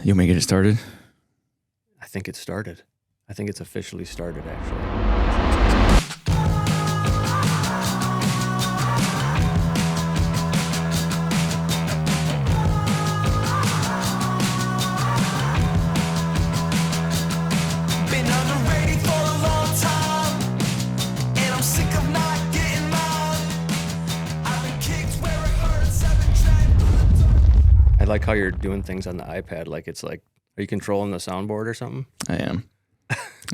You want me to get it started? I think it started. I think it's officially started, actually. I like how you're doing things on the iPad. Like it's like, are you controlling the soundboard or something? I am.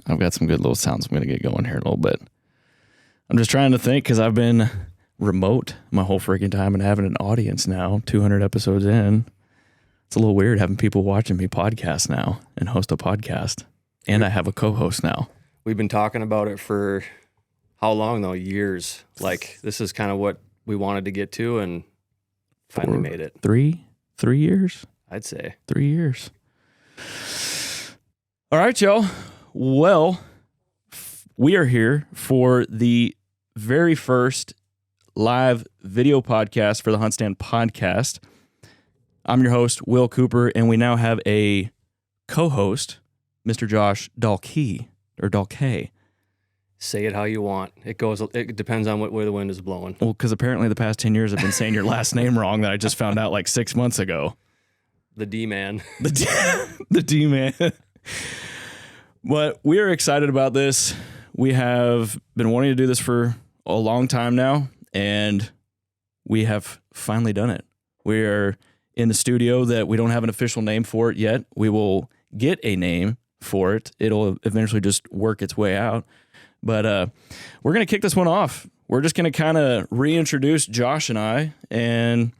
I've got some good little sounds I'm going to get going here in a little bit. I'm just trying to think because I've been remote my whole freaking time and having an audience now, 200 episodes in. It's a little weird having people watching me podcast now and host a podcast. And I have a co-host now. We've been talking about it for how long though? Years. Like this is kind of what we wanted to get to and finally made it. 3 years? I'd say. 3 years. All right, y'all. Well, we are here for the very first live video podcast for the HuntStand Podcast. I'm your host, Will Cooper, and we now have a co-host, Mr. Josh Dahlke, or Dahlke. Say it how you want. It depends on what way the wind is blowing. Well, because apparently the past 10 years I've been saying your last name wrong that I just found out like 6 months ago. The D-man. The D-man. But we are excited about this. We have been wanting to do this for a long time now, and we have finally done it. We are in the studio that we don't have an official name for it yet. We will get a name for it. It'll eventually just work its way out. But we're going to kick this one off. We're just going to kind of reintroduce Josh and I, and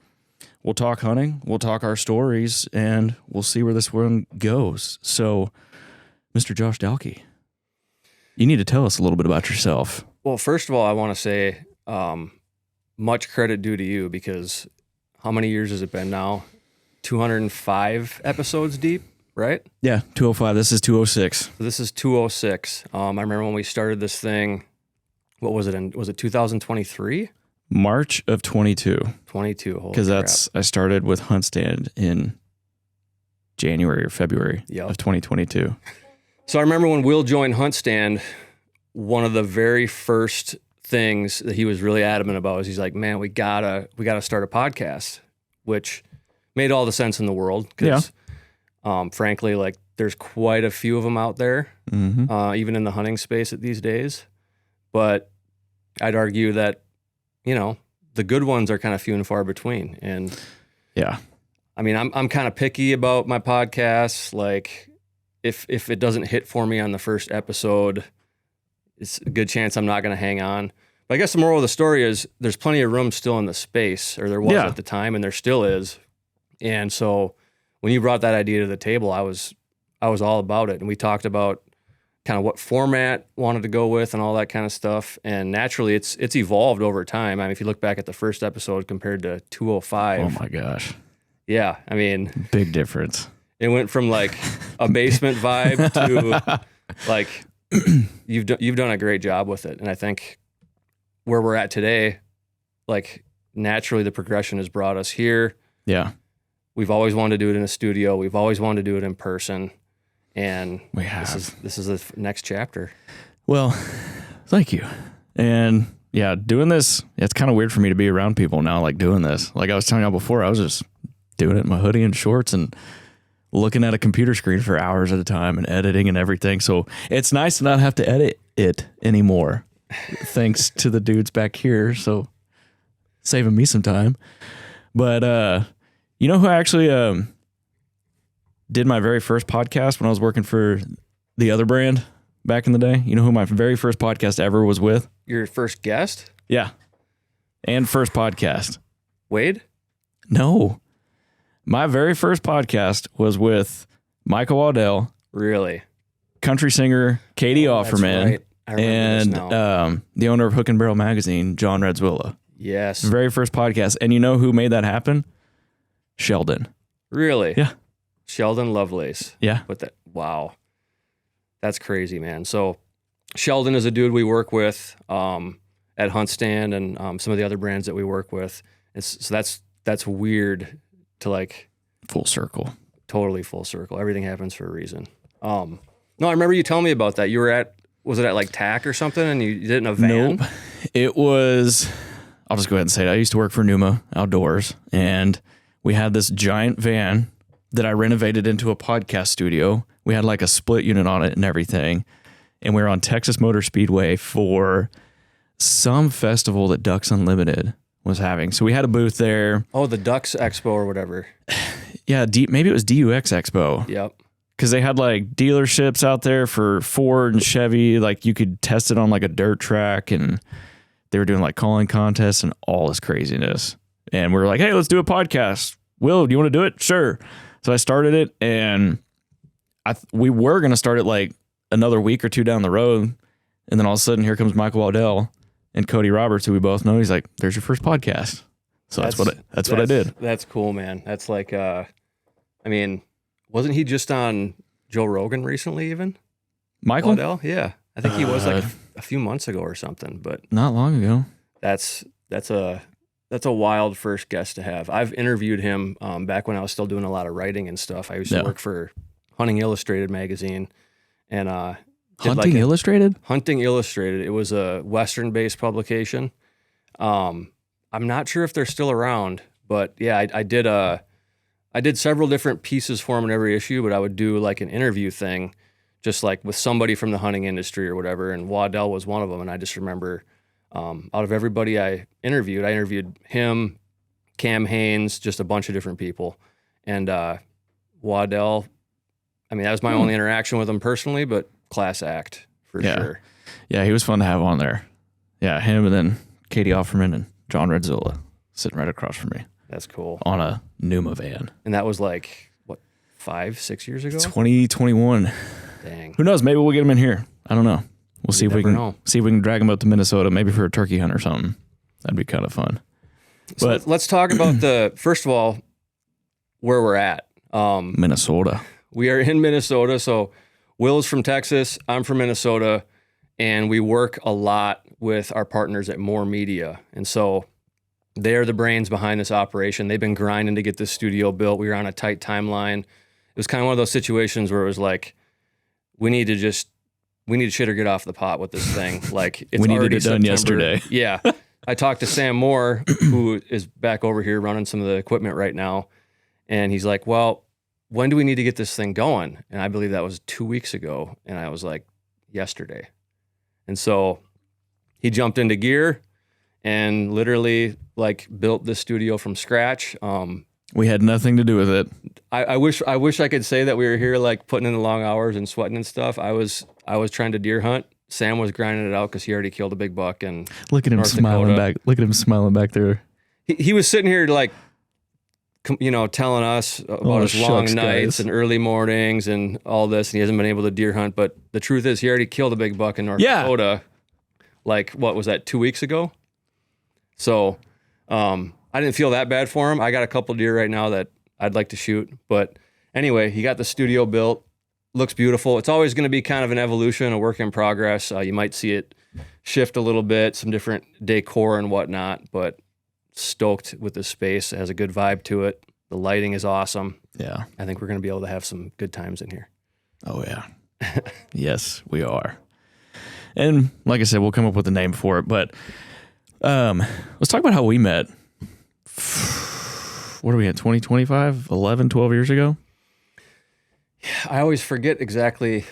we'll talk hunting, we'll talk our stories, and we'll see where this one goes. So, Mr. Josh Dahlke, you need to tell us a little bit about yourself. Well, first of all, I want to say much credit due to you because how many years has it been now? 205 episodes deep, right? Yeah, 205. This is 206. So this is 206. I remember when we started this thing, what was it? Was it 2023? March of 22. 22, because I started with HuntStand in January or February of 2022. So I remember when Will joined HuntStand, one of the very first things that he was really adamant about was he's like, man, we gotta start a podcast, which made all the sense in the world because frankly, like there's quite a few of them out there, even in the hunting space these days. But I'd argue that, you know, the good ones are kind of few and far between. And yeah, I mean, I'm kind of picky about my podcasts. Like if it doesn't hit for me on the first episode, it's a good chance I'm not going to hang on. But I guess the moral of the story is there's plenty of room still in the space, or there was at the time, and there still is. And so when you brought that idea to the table, I was all about it. And we talked about kind of what format wanted to go with and all that kind of stuff. And naturally it's evolved over time. I mean, if you look back at the first episode compared to 205. Oh my gosh. Yeah. I mean, big difference. It went from like a basement vibe to like, you've done a great job with it. And I think where we're at today, like naturally the progression has brought us here. Yeah. We've always wanted to do it in a studio. We've always wanted to do it in person. And we have. This is the next chapter. Well, thank you. And yeah, doing this, it's kind of weird for me to be around people now, like doing this. Like I was telling y'all before, I was just doing it in my hoodie and shorts and looking at a computer screen for hours at a time and editing and everything. So it's nice to not have to edit it anymore, thanks to the dudes back here. So saving me some time. But you know who actually did my very first podcast when I was working for the other brand back in the day? You know who my very first podcast ever was with? Your first guest? Yeah. And first podcast. Wade? No. My very first podcast was with Michael Waddell. Really? Country singer Katie Offerman. Right. I remember and the owner of Hook and Barrel Magazine, John Redzwilla. Yes. Very first podcast. And you know who made that happen? Sheldon. Really? Yeah. Sheldon Lovelace. Yeah. Wow. That's crazy, man. So Sheldon is a dude we work with at HuntStand and some of the other brands that we work with. So that's weird to like full circle. totally full circle. Everything happens for a reason. No, I remember you telling me about that. You were was it at like TAC or something, and you did it in a van? Nope. It was, I'll just go ahead and say it. I used to work for Numa Outdoors, and we had this giant van that I renovated into a podcast studio. We had like a split unit on it and everything. And we were on Texas Motor Speedway for some festival that Ducks Unlimited was having. So we had a booth there. Oh, the Ducks Expo or whatever. Yeah, maybe it was DUX Expo. Yep. Because they had like dealerships out there for Ford and Chevy. Like you could test it on like a dirt track, and they were doing like calling contests and all this craziness. And we were like, hey, let's do a podcast. Will, do you want to do it? Sure. So I started it, and we were going to start it like another week or two down the road. And then all of a sudden, here comes Michael Waddell and Cody Roberts, who we both know. He's like, there's your first podcast. So that's what I did. That's cool, man. That's like, I mean, wasn't he just on Joe Rogan recently even? Michael? Waddell? Yeah. I think he was like a few months ago or something, but not long ago. That's a wild first guest to have. I've interviewed him back when I was still doing a lot of writing and stuff. I used to work for Hunting Illustrated magazine, and Hunting Illustrated? Hunting Illustrated. It was a Western-based publication. I'm not sure if they're still around, but yeah, I did several different pieces for them in every issue, but I would do like an interview thing, just like with somebody from the hunting industry or whatever, and Waddell was one of them, and I just remember out of everybody I interviewed him, Cam Haynes, just a bunch of different people, and Waddell, I mean, that was my only interaction with him personally, but class act for sure. Yeah, he was fun to have on there. Yeah, him and then Katie Offerman and John Redzilla sitting right across from me. That's cool. On a Numa van. And that was like, what, 5-6 years ago? 2021. Dang. Who knows? Maybe we'll get him in here. I don't know. We'll see if we can drag him up to Minnesota, maybe for a turkey hunt or something. That'd be kind of fun. So let's talk about first of all, where we're at. Minnesota. We are in Minnesota. So Will's from Texas. I'm from Minnesota. And we work a lot with our partners at More Media. And so they're the brains behind this operation. They've been grinding to get this studio built. We were on a tight timeline. It was kind of one of those situations where it was like, we need to shit or get off the pot with this thing. Like, it's we needed already it done yesterday. Yeah. I talked to Sam Moore, who is back over here running some of the equipment right now. And he's like, well, when do we need to get this thing going? And I believe that was 2 weeks ago. And I was like, yesterday. And so he jumped into gear and literally like built this studio from scratch. We had nothing to do with it. I wish I could say that we were here like putting in the long hours and sweating and stuff. I was trying to deer hunt. Sam was grinding it out because he already killed a big buck. And look at him smiling back. Look at him smiling back there. He was sitting here like, telling us about his long nights and early mornings and all this, and he hasn't been able to deer hunt. But the truth is, he already killed a big buck in North Dakota. Like, what was that, 2 weeks ago? So I didn't feel that bad for him. I got a couple deer right now that I'd like to shoot. But anyway, he got the studio built. Looks beautiful. It's always going to be kind of an evolution, a work in progress. You might see it shift a little bit, some different decor and whatnot, but stoked with this space. It has a good vibe to it. The lighting is awesome. Yeah. I think we're going to be able to have some good times in here. Oh, yeah. Yes, we are. And like I said, we'll come up with a name for it. But let's talk about how we met. What are we at, 2025? 11, 12 years ago? I always forget exactly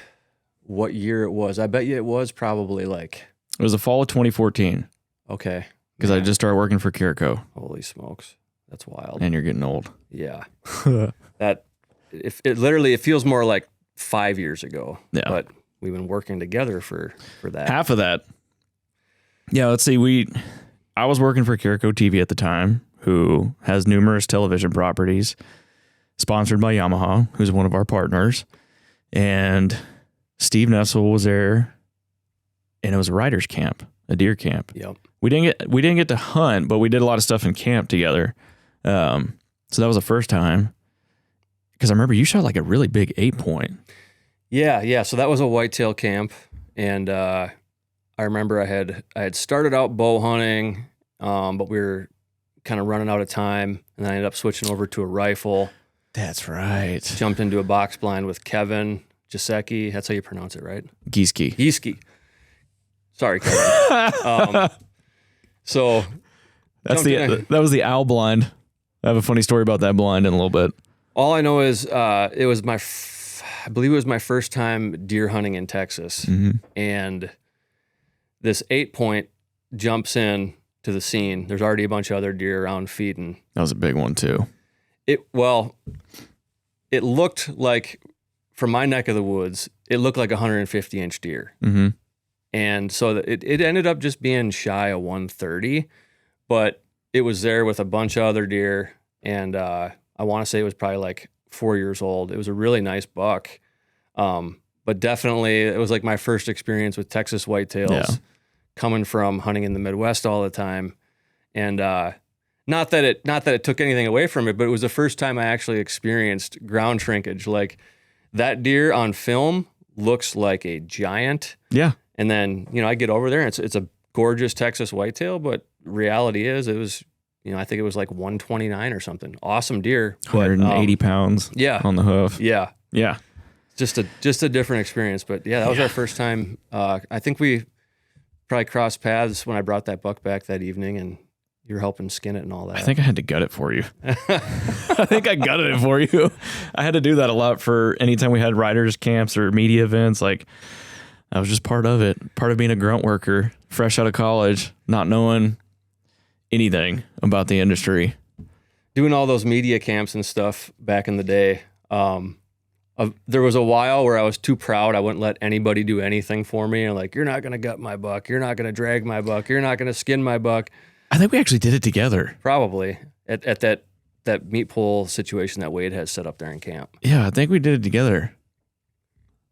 what year it was. I bet you it was probably like... It was the fall of 2014. Okay. Because I just started working for Kiriko. Holy smokes. That's wild. And you're getting old. Yeah. It feels more like 5 years ago. Yeah. But we've been working together for that. Half of that. Yeah, let's see. I was working for Kiriko TV at the time, who has numerous television properties, sponsored by Yamaha, who's one of our partners. And Steve Nessel was there, and it was a writer's camp, a deer camp. Yep. We didn't get to hunt, but we did a lot of stuff in camp together. So that was the first time. Because I remember you shot like a really big 8-point. Yeah. So that was a whitetail camp, and I remember I had started out bow hunting, but we were kind of running out of time, and then I ended up switching over to a rifle. That's right. Jumped into a box blind with Kevin Jasecki. That's how you pronounce it, right? Gieske. Sorry, Kevin. So that was the owl blind. I have a funny story about that blind in a little bit. All I know is it was I believe it was my first time deer hunting in Texas, and this 8-point jumps in to the scene. There's already a bunch of other deer around feeding. That was a big one too. It looked like, from my neck of the woods, it looked like a 150-inch deer. Mm-hmm. And so it ended up just being shy of 130, but it was there with a bunch of other deer, and I want to say it was probably like 4 years old. It was a really nice buck, but definitely it was like my first experience with Texas whitetails, coming from hunting in the Midwest all the time, and not that it took anything away from it, but it was the first time I actually experienced ground shrinkage. Like, that deer on film looks like a giant. Yeah. And then, I get over there and it's a gorgeous Texas whitetail, but reality is it was, I think it was like 129 or something. Awesome deer. 180 pounds on the hoof. Yeah. Yeah. Just a different experience. But yeah, that was our first time. I think we probably crossed paths when I brought that buck back that evening and you were helping skin it and all that. I think I had to gut it for you. I think I gutted it for you. I had to do that a lot for anytime we had riders camps or media events. Like, I was just part of it, part of being a grunt worker, fresh out of college, not knowing anything about the industry. Doing all those media camps and stuff back in the day. There was a while where I was too proud. I wouldn't let anybody do anything for me. And like, you're not going to gut my buck. You're not going to drag my buck. You're not going to skin my buck. I think we actually did it together. Probably at that meat pole situation that Wade has set up there in camp. Yeah, I think we did it together.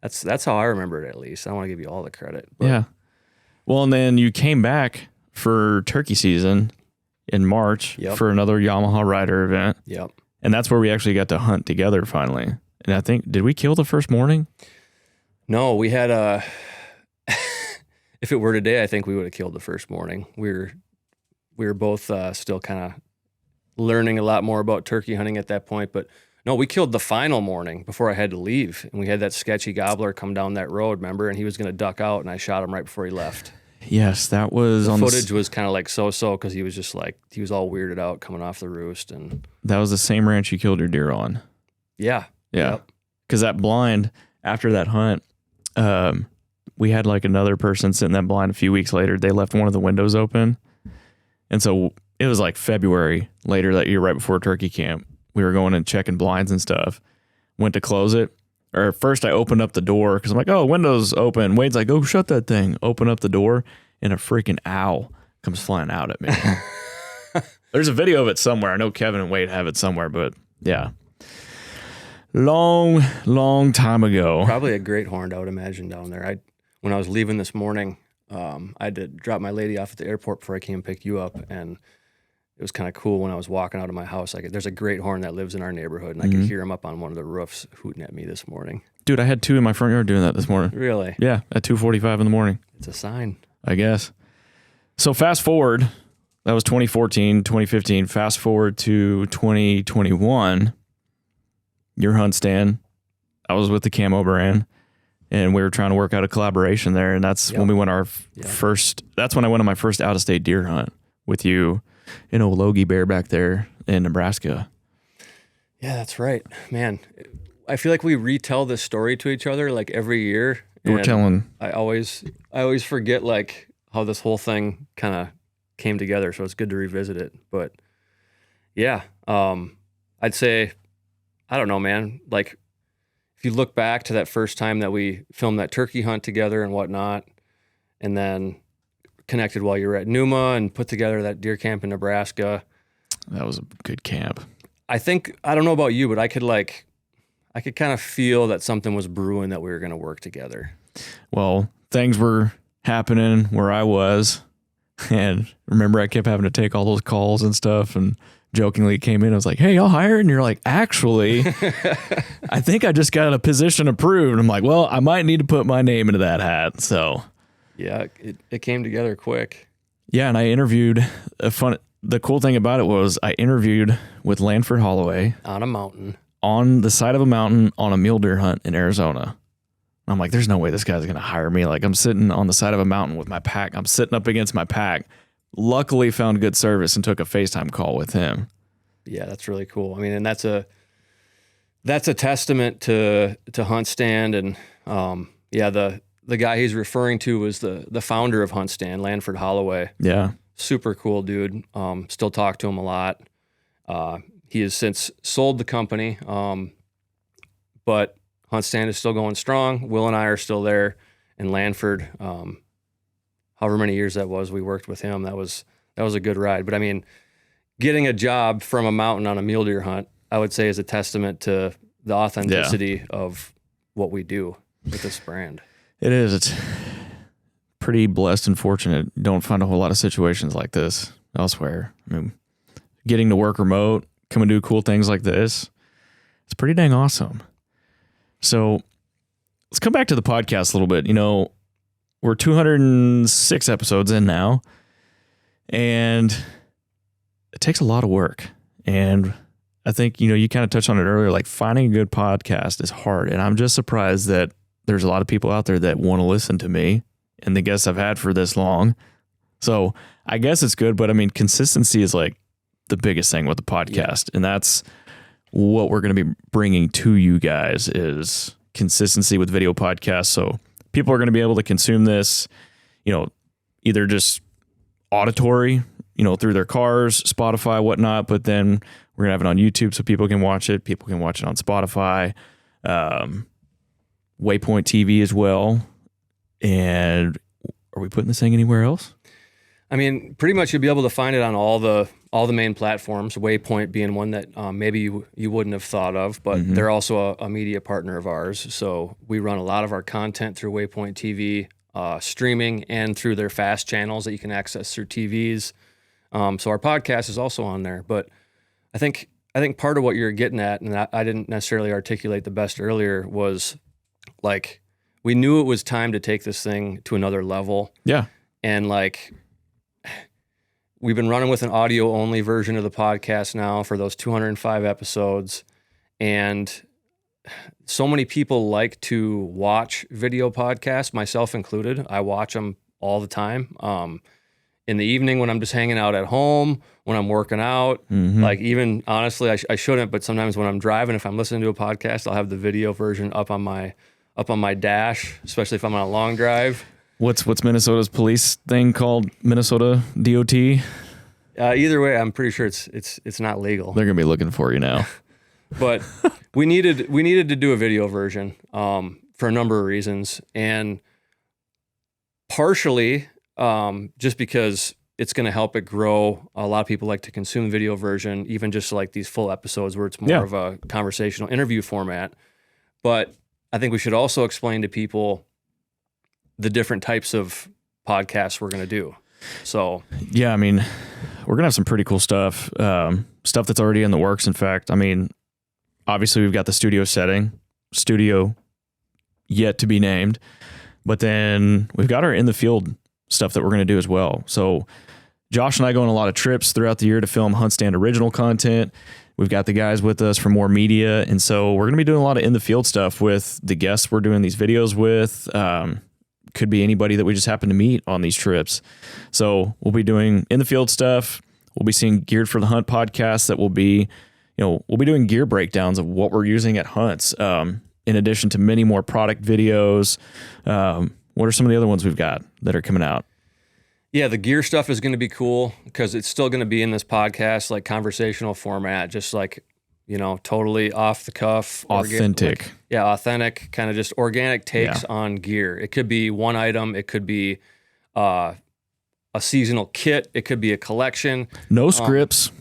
That's how I remember it, at least. I don't want to give you all the credit. But. Yeah. Well, and then you came back for turkey season in March for another Yamaha rider event. Yep. And that's where we actually got to hunt together finally. And I think, did we kill the first morning? No, we had if it were today, I think we would have killed the first morning. We were both still kind of learning a lot more about turkey hunting at that point, but no, we killed the final morning before I had to leave. And we had that sketchy gobbler come down that road, remember? And he was going to duck out, and I shot him right before he left. Yes, that was the footage was kind of like so-so because he was just like, he was all weirded out coming off the roost. And that was the same ranch you killed your deer on. Yeah. Yeah. Because that blind, after that hunt, we had like another person sit in that blind a few weeks later. They left one of the windows open. And so it was like February later that year, right before turkey camp. We were going and checking blinds and stuff. Went to close it. Or first I opened up the door because I'm like, oh, window's open. Wade's like, oh, shut that thing. Open up the door and a freaking owl comes flying out at me. There's a video of it somewhere. I know Kevin and Wade have it somewhere, but yeah. Long time ago. Probably a great horn, I would imagine, down there. When I was leaving this morning, I had to drop my lady off at the airport before I came and pick you up, and it was kind of cool when I was walking out of my house. There's a great horn that lives in our neighborhood, and I could hear him up on one of the roofs hooting at me this morning. Dude, I had two in my front yard doing that this morning. Really? Yeah, at 2:45 in the morning. It's a sign. I guess. So fast forward, that was 2014, 2015. Fast forward to 2021, your HuntStand. I was with the Camo brand, and we were trying to work out a collaboration there, and that's when we went that's when I went on my first out-of-state deer hunt with you in old Logie Bear back there in Nebraska. Yeah, that's right. Man, I feel like we retell this story to each other like every year. We're telling. I always forget like how this whole thing kind of came together, so it's good to revisit it. But yeah, I'd say, I don't know, man, like if you look back to that first time that we filmed that turkey hunt together and whatnot, and then connected while you were at Numa and put together that deer camp in Nebraska. That was a good camp. I don't know about you, but I could kind of feel that something was brewing, that we were going to work together. Well, things were happening where I was, and remember I kept having to take all those calls and stuff, and jokingly came in, I was like, hey, I'll hire, and you're like, actually, I think I just got a position approved. I'm like, well, I might need to put my name into that hat, so... Yeah, it came together quick. Yeah, and I interviewed the cool thing about it was I interviewed with Lanford Holloway on a mountain on the side of a mountain on a mule deer hunt in Arizona. I'm like, there's no way this guy's going to hire me. Like, I'm sitting on the side of a mountain with my pack. I'm sitting up against my pack. Luckily found good service and took a FaceTime call with him. Yeah, that's really cool. I mean, and that's a testament to HuntStand. And the guy he's referring to was the founder of HuntStand, Lanford Holloway. Yeah. Super cool dude. Still talk to him a lot. He has since sold the company, but HuntStand is still going strong. Will and I are still there. And Lanford, however many years that was, we worked with him. That was a good ride. But I mean, getting a job from a mountain on a mule deer hunt, I would say, is a testament to the authenticity of what we do with this brand. It is. It's pretty blessed and fortunate. You don't find a whole lot of situations like this elsewhere. I mean, getting to work remote, come and do cool things like this, it's pretty dang awesome. So let's come back to the podcast a little bit. You know, we're 206 episodes in now, and it takes a lot of work. And I think, you know, you kind of touched on it earlier, like finding a good podcast is hard. And I'm just surprised that there's a lot of people out there that want to listen to me and the guests I've had for this long. So I guess it's good, but I mean, consistency is like the biggest thing with the podcast. Yeah. And that's what we're going to be bringing to you guys is consistency with video podcasts. So people are going to be able to consume this, you know, either just auditory, you know, through their cars, Spotify, whatnot, but then we're going to have it on YouTube so people can watch it. People can watch it on Spotify, Waypoint TV as well. And are we putting this thing anywhere else? I mean, pretty much you'll be able to find it on all the main platforms, Waypoint being one that maybe you wouldn't have thought of, but they're also a media partner of ours. So we run a lot of our content through Waypoint TV, streaming, and through their fast channels that you can access through TVs. So our podcast is also on there. But I think part of what you're getting at, and I didn't necessarily articulate the best earlier, was like we knew it was time to take this thing to another level. Yeah. And like we've been running with an audio only version of the podcast now for those 205 episodes. And so many people like to watch video podcasts, myself included. I watch them all the time. In the evening when I'm just hanging out at home, when I'm working out, like even honestly, I shouldn't, but sometimes when I'm driving, if I'm listening to a podcast, I'll have the video version up on my dash, especially if I'm on a long drive. What's Minnesota's police thing called? Minnesota DOT? Either way, I'm pretty sure it's not legal. They're gonna be looking for you now. But we needed to do a video version for a number of reasons, and partially just because it's going to help it grow. A lot of people like to consume video version, even just like these full episodes where it's more of a conversational interview format. But I think we should also explain to people the different types of podcasts we're going to do. So yeah, I mean, we're going to have some pretty cool stuff, stuff that's already in the works. In fact, I mean, obviously we've got the studio yet to be named, but then we've got our in the field stuff that we're going to do as well. So Josh and I go on a lot of trips throughout the year to film HuntStand original content. We've got the guys with us for more media. And so we're going to be doing a lot of in the field stuff with the guests we're doing these videos with. Could be anybody that we just happen to meet on these trips. So we'll be doing in the field stuff. We'll be seeing Geared for the Hunt podcast that will be, we'll be doing gear breakdowns of what we're using at hunts. In addition to many more product videos. What are some of the other ones we've got that are coming out? Yeah, the gear stuff is going to be cool because it's still going to be in this podcast, like conversational format, just like, totally off the cuff. Authentic. Authentic, kind of just organic takes on gear. It could be one item. It could be a seasonal kit. It could be a collection. No scripts.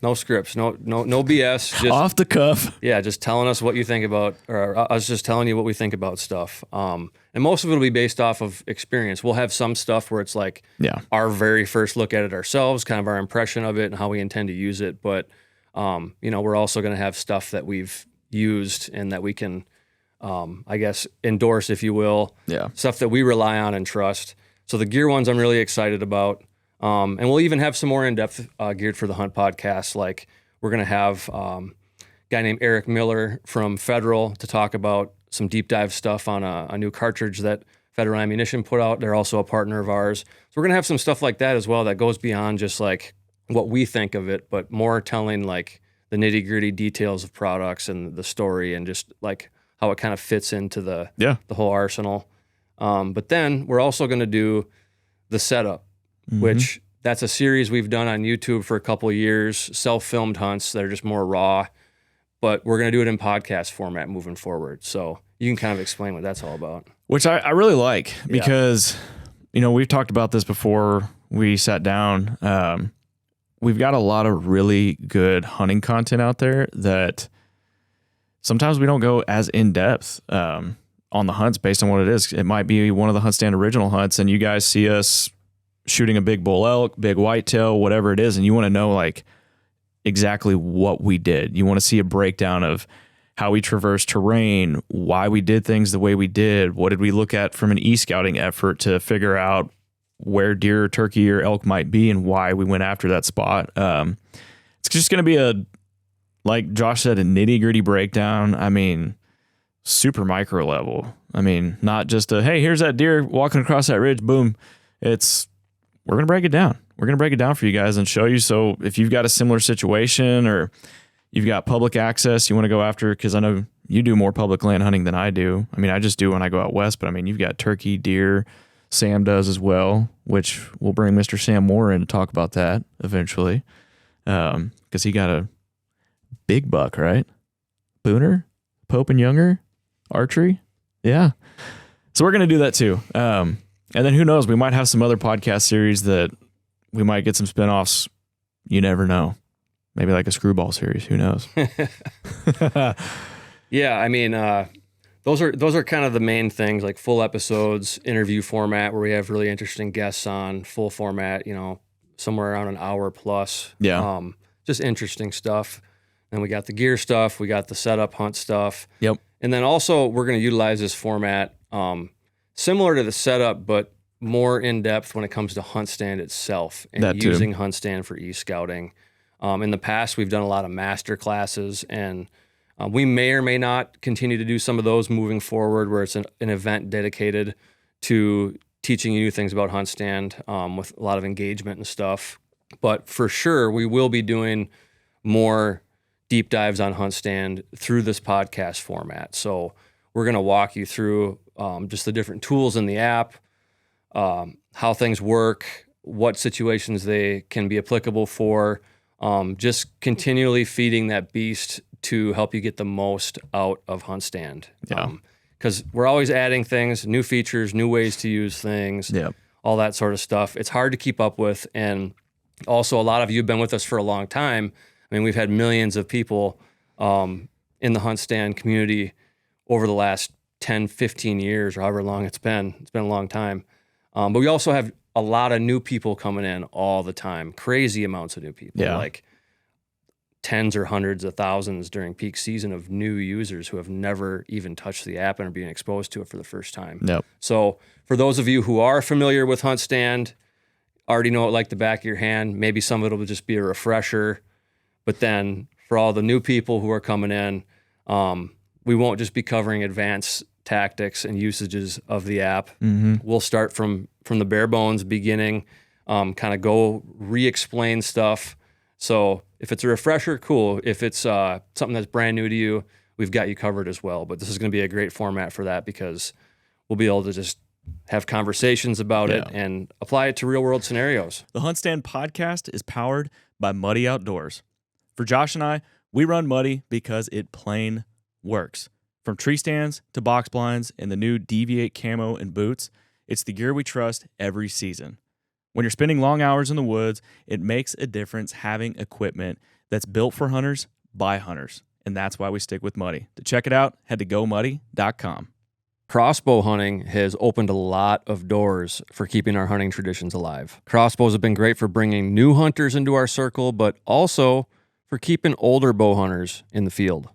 No scripts, no BS. Just off the cuff. Yeah, just telling us what you think about, or us just telling you what we think about stuff. And most of it will be based off of experience. We'll have some stuff where it's like our very first look at it ourselves, kind of our impression of it and how we intend to use it. But, we're also going to have stuff that we've used and that we can, I guess, endorse, if you will. Yeah. Stuff that we rely on and trust. So the gear ones I'm really excited about. And we'll even have some more in-depth Geared for the Hunt podcasts. Like we're going to have guy named Eric Miller from Federal to talk about some deep dive stuff on a new cartridge that Federal Ammunition put out. They're also a partner of ours. So we're going to have some stuff like that as well that goes beyond just like what we think of it, but more telling like the nitty gritty details of products and the story and just like how it kind of fits into the whole arsenal. But then we're also going to do the setup, which that's a series we've done on YouTube for a couple of years, self-filmed hunts that are just more raw, but we're going to do it in podcast format moving forward. So you can kind of explain what that's all about. Which I really like because, you know, we've talked about this before we sat down. We've got a lot of really good hunting content out there that sometimes we don't go as in depth on the hunts based on what it is. It might be one of the HuntStand original hunts and you guys see us shooting a big bull elk, big whitetail, whatever it is, and you want to know like exactly what we did. You want to see a breakdown of how we traversed terrain, why we did things the way we did, what did we look at from an e-scouting effort to figure out where deer, turkey, or elk might be and why we went after that spot. It's just going to be like Josh said, a nitty-gritty breakdown. I mean, super micro level. I mean, not just hey, here's that deer walking across that ridge, boom. We're going to break it down. We're going to break it down for you guys and show you. So if you've got a similar situation or you've got public access you want to go after, because I know you do more public land hunting than I do. I mean, I just do when I go out west, but I mean, you've got turkey, deer. Sam does as well, which we'll bring Mr. Sam Moore in to talk about that eventually, because he got a big buck, right? Booner, Pope and Younger, archery. Yeah. So we're going to do that too. And then who knows, we might have some other podcast series that we might get some spinoffs. You never know. Maybe like a screwball series. Who knows? Yeah, I mean, those are kind of the main things, like full episodes, interview format where we have really interesting guests on, full format, you know, somewhere around an hour plus. Yeah. Just interesting stuff. And we got the gear stuff, we got the setup hunt stuff. Yep. And then also we're going to utilize this format similar to the setup, but more in depth when it comes to HuntStand itself and using HuntStand for e-scouting. In the past, we've done a lot of master classes, and we may or may not continue to do some of those moving forward, where it's an event dedicated to teaching you new things about HuntStand with a lot of engagement and stuff. But for sure, we will be doing more deep dives on HuntStand through this podcast format. So we're going to walk you through just the different tools in the app, how things work, what situations they can be applicable for, just continually feeding that beast to help you get the most out of HuntStand. Yeah. Because we're always adding things, new features, new ways to use things, all that sort of stuff. It's hard to keep up with. And also, a lot of you have been with us for a long time. I mean, we've had millions of people in the HuntStand community over the last 10, 15 years, or however long it's been. It's been a long time. But we also have a lot of new people coming in all the time, crazy amounts of new people, like tens or hundreds of thousands during peak season of new users who have never even touched the app and are being exposed to it for the first time. Yep. So for those of you who are familiar with HuntStand, already know it like the back of your hand, maybe some of it will just be a refresher. But then for all the new people who are coming in, we won't just be covering advanced tactics and usages of the app. We'll start from the bare bones beginning, kind of go re-explain stuff. So if it's a refresher, cool. If it's something that's brand new to you, we've got you covered as well. But this is going to be a great format for that because we'll be able to just have conversations about it and apply it to real world scenarios. The HuntStand Podcast is powered by Muddy Outdoors. For Josh and I, we run Muddy because it plain works. From tree stands to box blinds and the new Deviate camo and boots, it's the gear we trust every season. When you're spending long hours in the woods, it makes a difference having equipment that's built for hunters by hunters. And that's why we stick with Muddy. To check it out, head to gomuddy.com. Crossbow hunting has opened a lot of doors for keeping our hunting traditions alive. Crossbows have been great for bringing new hunters into our circle, but also for keeping older bow hunters in the field.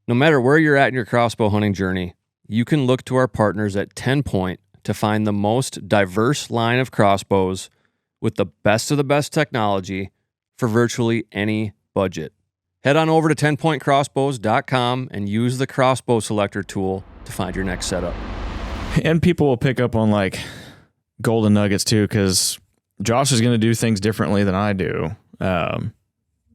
No matter where you're at in your crossbow hunting journey, you can look to our partners at 10 Point to find the most diverse line of crossbows with the best of the best technology for virtually any budget. Head on over to 10pointcrossbows.com and use the crossbow selector tool to find your next setup. And people will pick up on like golden nuggets too, because Josh is going to do things differently than I do.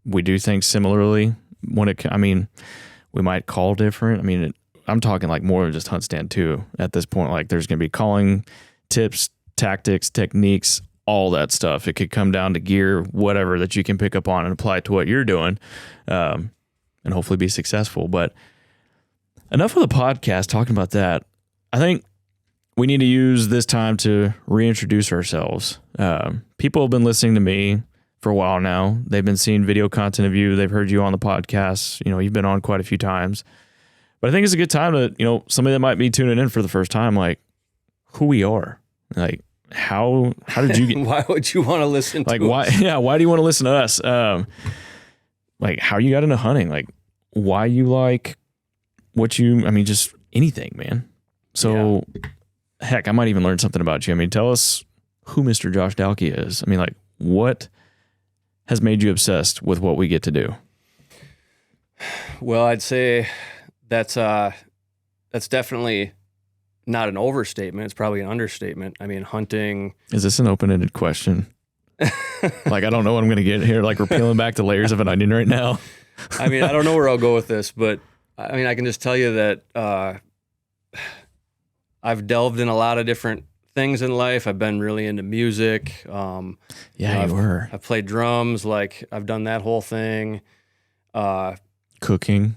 We do things similarly we might call different. I'm talking like more than just HuntStand too at this point. Like there's going to be calling tips, tactics, techniques, all that stuff. It could come down to gear, whatever that you can pick up on and apply to what you're doing, and hopefully be successful. But enough of the podcast talking about that. I think we need to use this time to reintroduce ourselves. People have been listening to me for a while now. They've been seeing video content of you. They've heard you on the podcast. You've been on quite a few times. But I think it's a good time to, somebody that might be tuning in for the first time, like who we are. Like, how did you get? Why would you want to listen to why? us? Yeah, why do you want to listen to us? Like how you got into hunting, like why you like what you. Just anything, man. So, heck, I might even learn something about you. Tell us who Mr. Josh Dahlke is. What has made you obsessed with what we get to do? Well, I'd say that's definitely not an overstatement. It's probably an understatement. Hunting. Is this an open-ended question? Like, I don't know what I'm going to get here. Like, we're peeling back the layers of an onion right now. I don't know where I'll go with this, but I can just tell you that I've delved in a lot of different things in life. I've been really into music. You were. I've played drums. Like, I've done that whole thing. Cooking,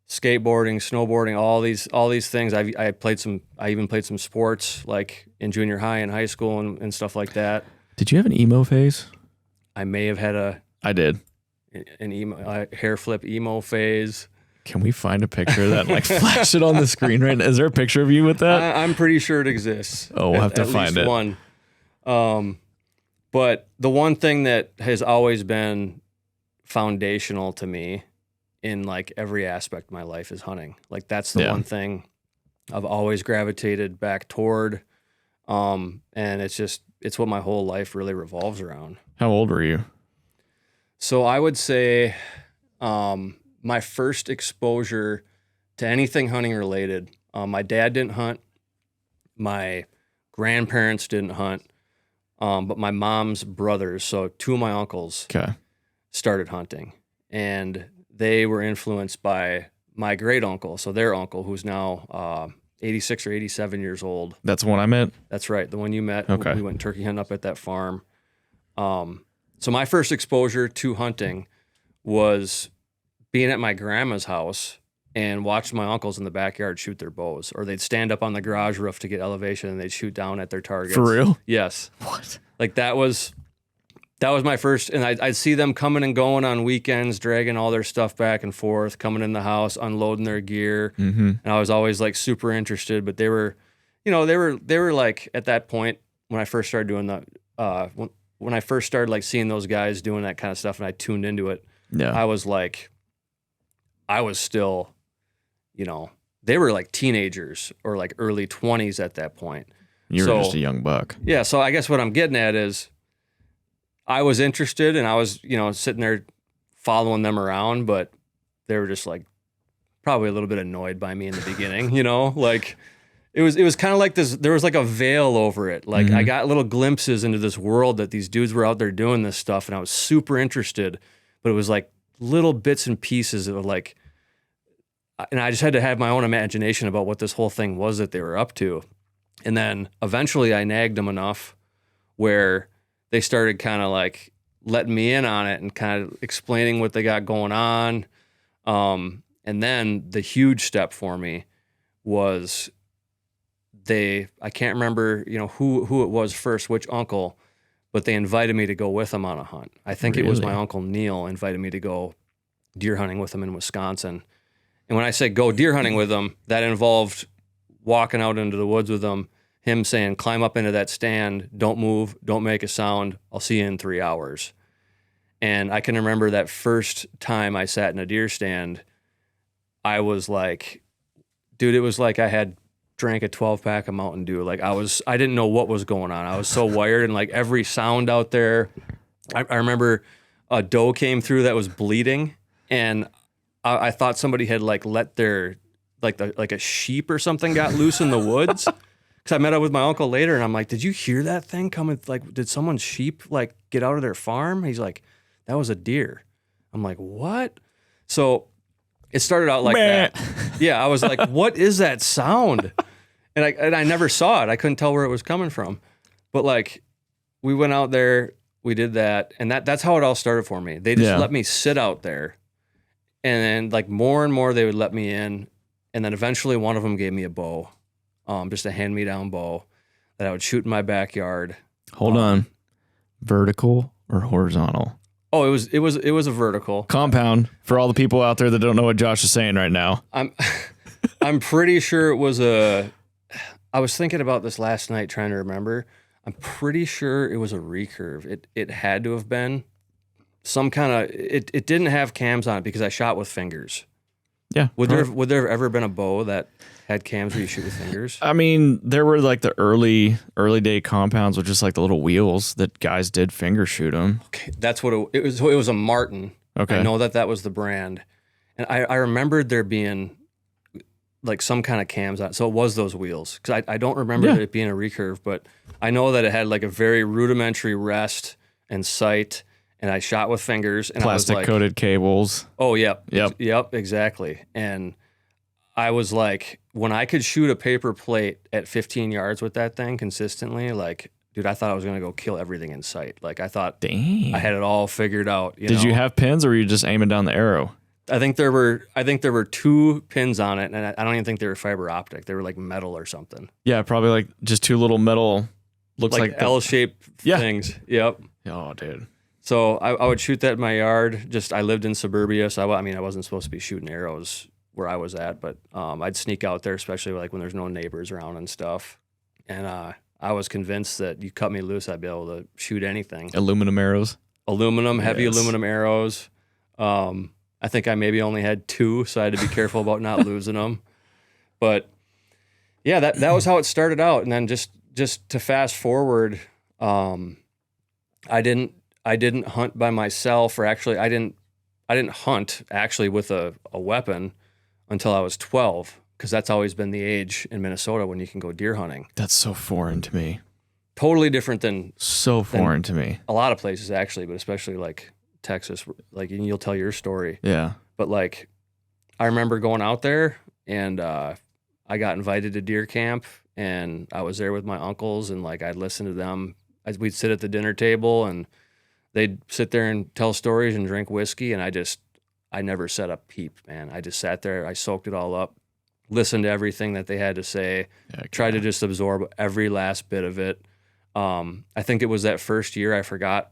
skateboarding, snowboarding, all these things. I even played some sports like in junior high and high school and stuff like that. Did you have an emo phase? I may have had I did. An emo hair flip emo phase. Can we find a picture of that and like flash it on the screen right now? Is there a picture of you with that? I'm pretty sure it exists. Oh, we'll have to find it. One. But the one thing that has always been foundational to me in like every aspect of my life is hunting. Like that's the one thing I've always gravitated back toward. And it's what my whole life really revolves around. How old were you? So I would say, my first exposure to anything hunting related, my dad didn't hunt. My grandparents didn't hunt. But my mom's brothers, so two of my uncles, started hunting, and they were influenced by my great uncle. So their uncle, who's now 86 or 87 years old. That's the one I met? That's right. The one you met. Okay. We went turkey hunting up at that farm. So my first exposure to hunting was being at my grandma's house and watching my uncles in the backyard shoot their bows, or they'd stand up on the garage roof to get elevation and they'd shoot down at their targets. For real? Yes. What? Like that was my first, and I'd see them coming and going on weekends, dragging all their stuff back and forth, coming in the house, unloading their gear. Mm-hmm. And I was always like super interested, but they were like at that point when I first started doing that, when I first started like seeing those guys doing that kind of stuff and I tuned into it, I was still, they were like teenagers or like early 20s at that point. You were just a young buck. Yeah. So I guess what I'm getting at is I was interested and I was, sitting there following them around, but they were just like probably a little bit annoyed by me in the beginning, like it was kind of like this, there was like a veil over it. Like I got little glimpses into this world that these dudes were out there doing this stuff and I was super interested, but it was like little bits and pieces that were like, and I just had to have my own imagination about what this whole thing was that they were up to. And then eventually I nagged them enough where they started kind of like letting me in on it and kind of explaining what they got going on. And then the huge step for me was I can't remember, who it was first, which uncle, but they invited me to go with them on a hunt. I think it was my Uncle Neil invited me to go deer hunting with him in Wisconsin. And when I said go deer hunting with them, that involved walking out into the woods with them, him saying, climb up into that stand, don't move, don't make a sound, I'll see you in 3 hours. And I can remember that first time I sat in a deer stand, I was like, dude, it was like I had drank a 12-pack of Mountain Dew. Like I didn't know what was going on. I was so wired and like every sound out there. I remember a doe came through that was bleeding, and I thought somebody had like let their like a sheep or something got loose in the woods. Because I met up with my uncle later, and I'm like, "Did you hear that thing coming? Like, did someone's sheep like get out of their farm?" He's like, "That was a deer." I'm like, "What?" So it started out like that. Yeah, I was like, "What is that sound?" And I never saw it. I couldn't tell where it was coming from. But like, we went out there, we did that, and that's how it all started for me. They just let me sit out there, and then like more and more they would let me in, and then eventually one of them gave me a bow, just a hand-me-down bow that I would shoot in my backyard. Hold on, vertical or horizontal? Oh, it was a vertical Compound for all the people out there that don't know what Josh is saying right now. I'm pretty sure it was a. I was thinking about this last night, trying to remember. I'm pretty sure it was a recurve. It had to have been some kind of. It didn't have cams on it because I shot with fingers. Yeah. Would there have ever been a bow that had cams where you shoot with fingers? I mean, there were like the early day compounds with just like the little wheels that guys did finger shoot them. Okay, that's what it was. It was a Martin. Okay. I know that was the brand, and I remembered there being like some kind of cams on it. So it was those wheels, because I don't remember it being a recurve, but I know that it had like a very rudimentary rest and sight, and I shot with fingers, and Plastic I was like, coated cables. oh, yep, exactly. And I was like, when I could shoot a paper plate at 15 yards with that thing consistently, like, dude, I thought I was going to go kill everything in sight. Like, I thought Dang. I had it all figured out. Did you have pins, or were you just aiming down the arrow? I think there were 2 pins on it, and I don't even think they were fiber optic. They were like metal or something. Yeah, probably like just 2 little metal, looks like L-shaped things. Yep. Oh, dude. So I would shoot that in my yard. I lived in suburbia, so I wasn't supposed to be shooting arrows where I was at, but I'd sneak out there, especially like when there's no neighbors around and stuff. And I was convinced that you cut me loose, I'd be able to shoot anything. Aluminum arrows. Heavy aluminum arrows. I think I maybe only had 2, so I had to be careful about not losing them. But yeah, that was how it started out. And then just to fast forward, I didn't hunt by myself, or actually I didn't hunt actually with a weapon until I was 12, because that's always been the age in Minnesota when you can go deer hunting. That's so foreign to me. Totally different than to me. A lot of places actually, but especially like Texas, like, and you'll tell your story. Yeah. But like, I remember going out there, and I got invited to deer camp, and I was there with my uncles, and like I'd listen to them as we'd sit at the dinner table, and they'd sit there and tell stories and drink whiskey, and I never said a peep, man. I just sat there, I soaked it all up, listened to everything that they had to say, tried to just absorb every last bit of it. I think it was that first year I forgot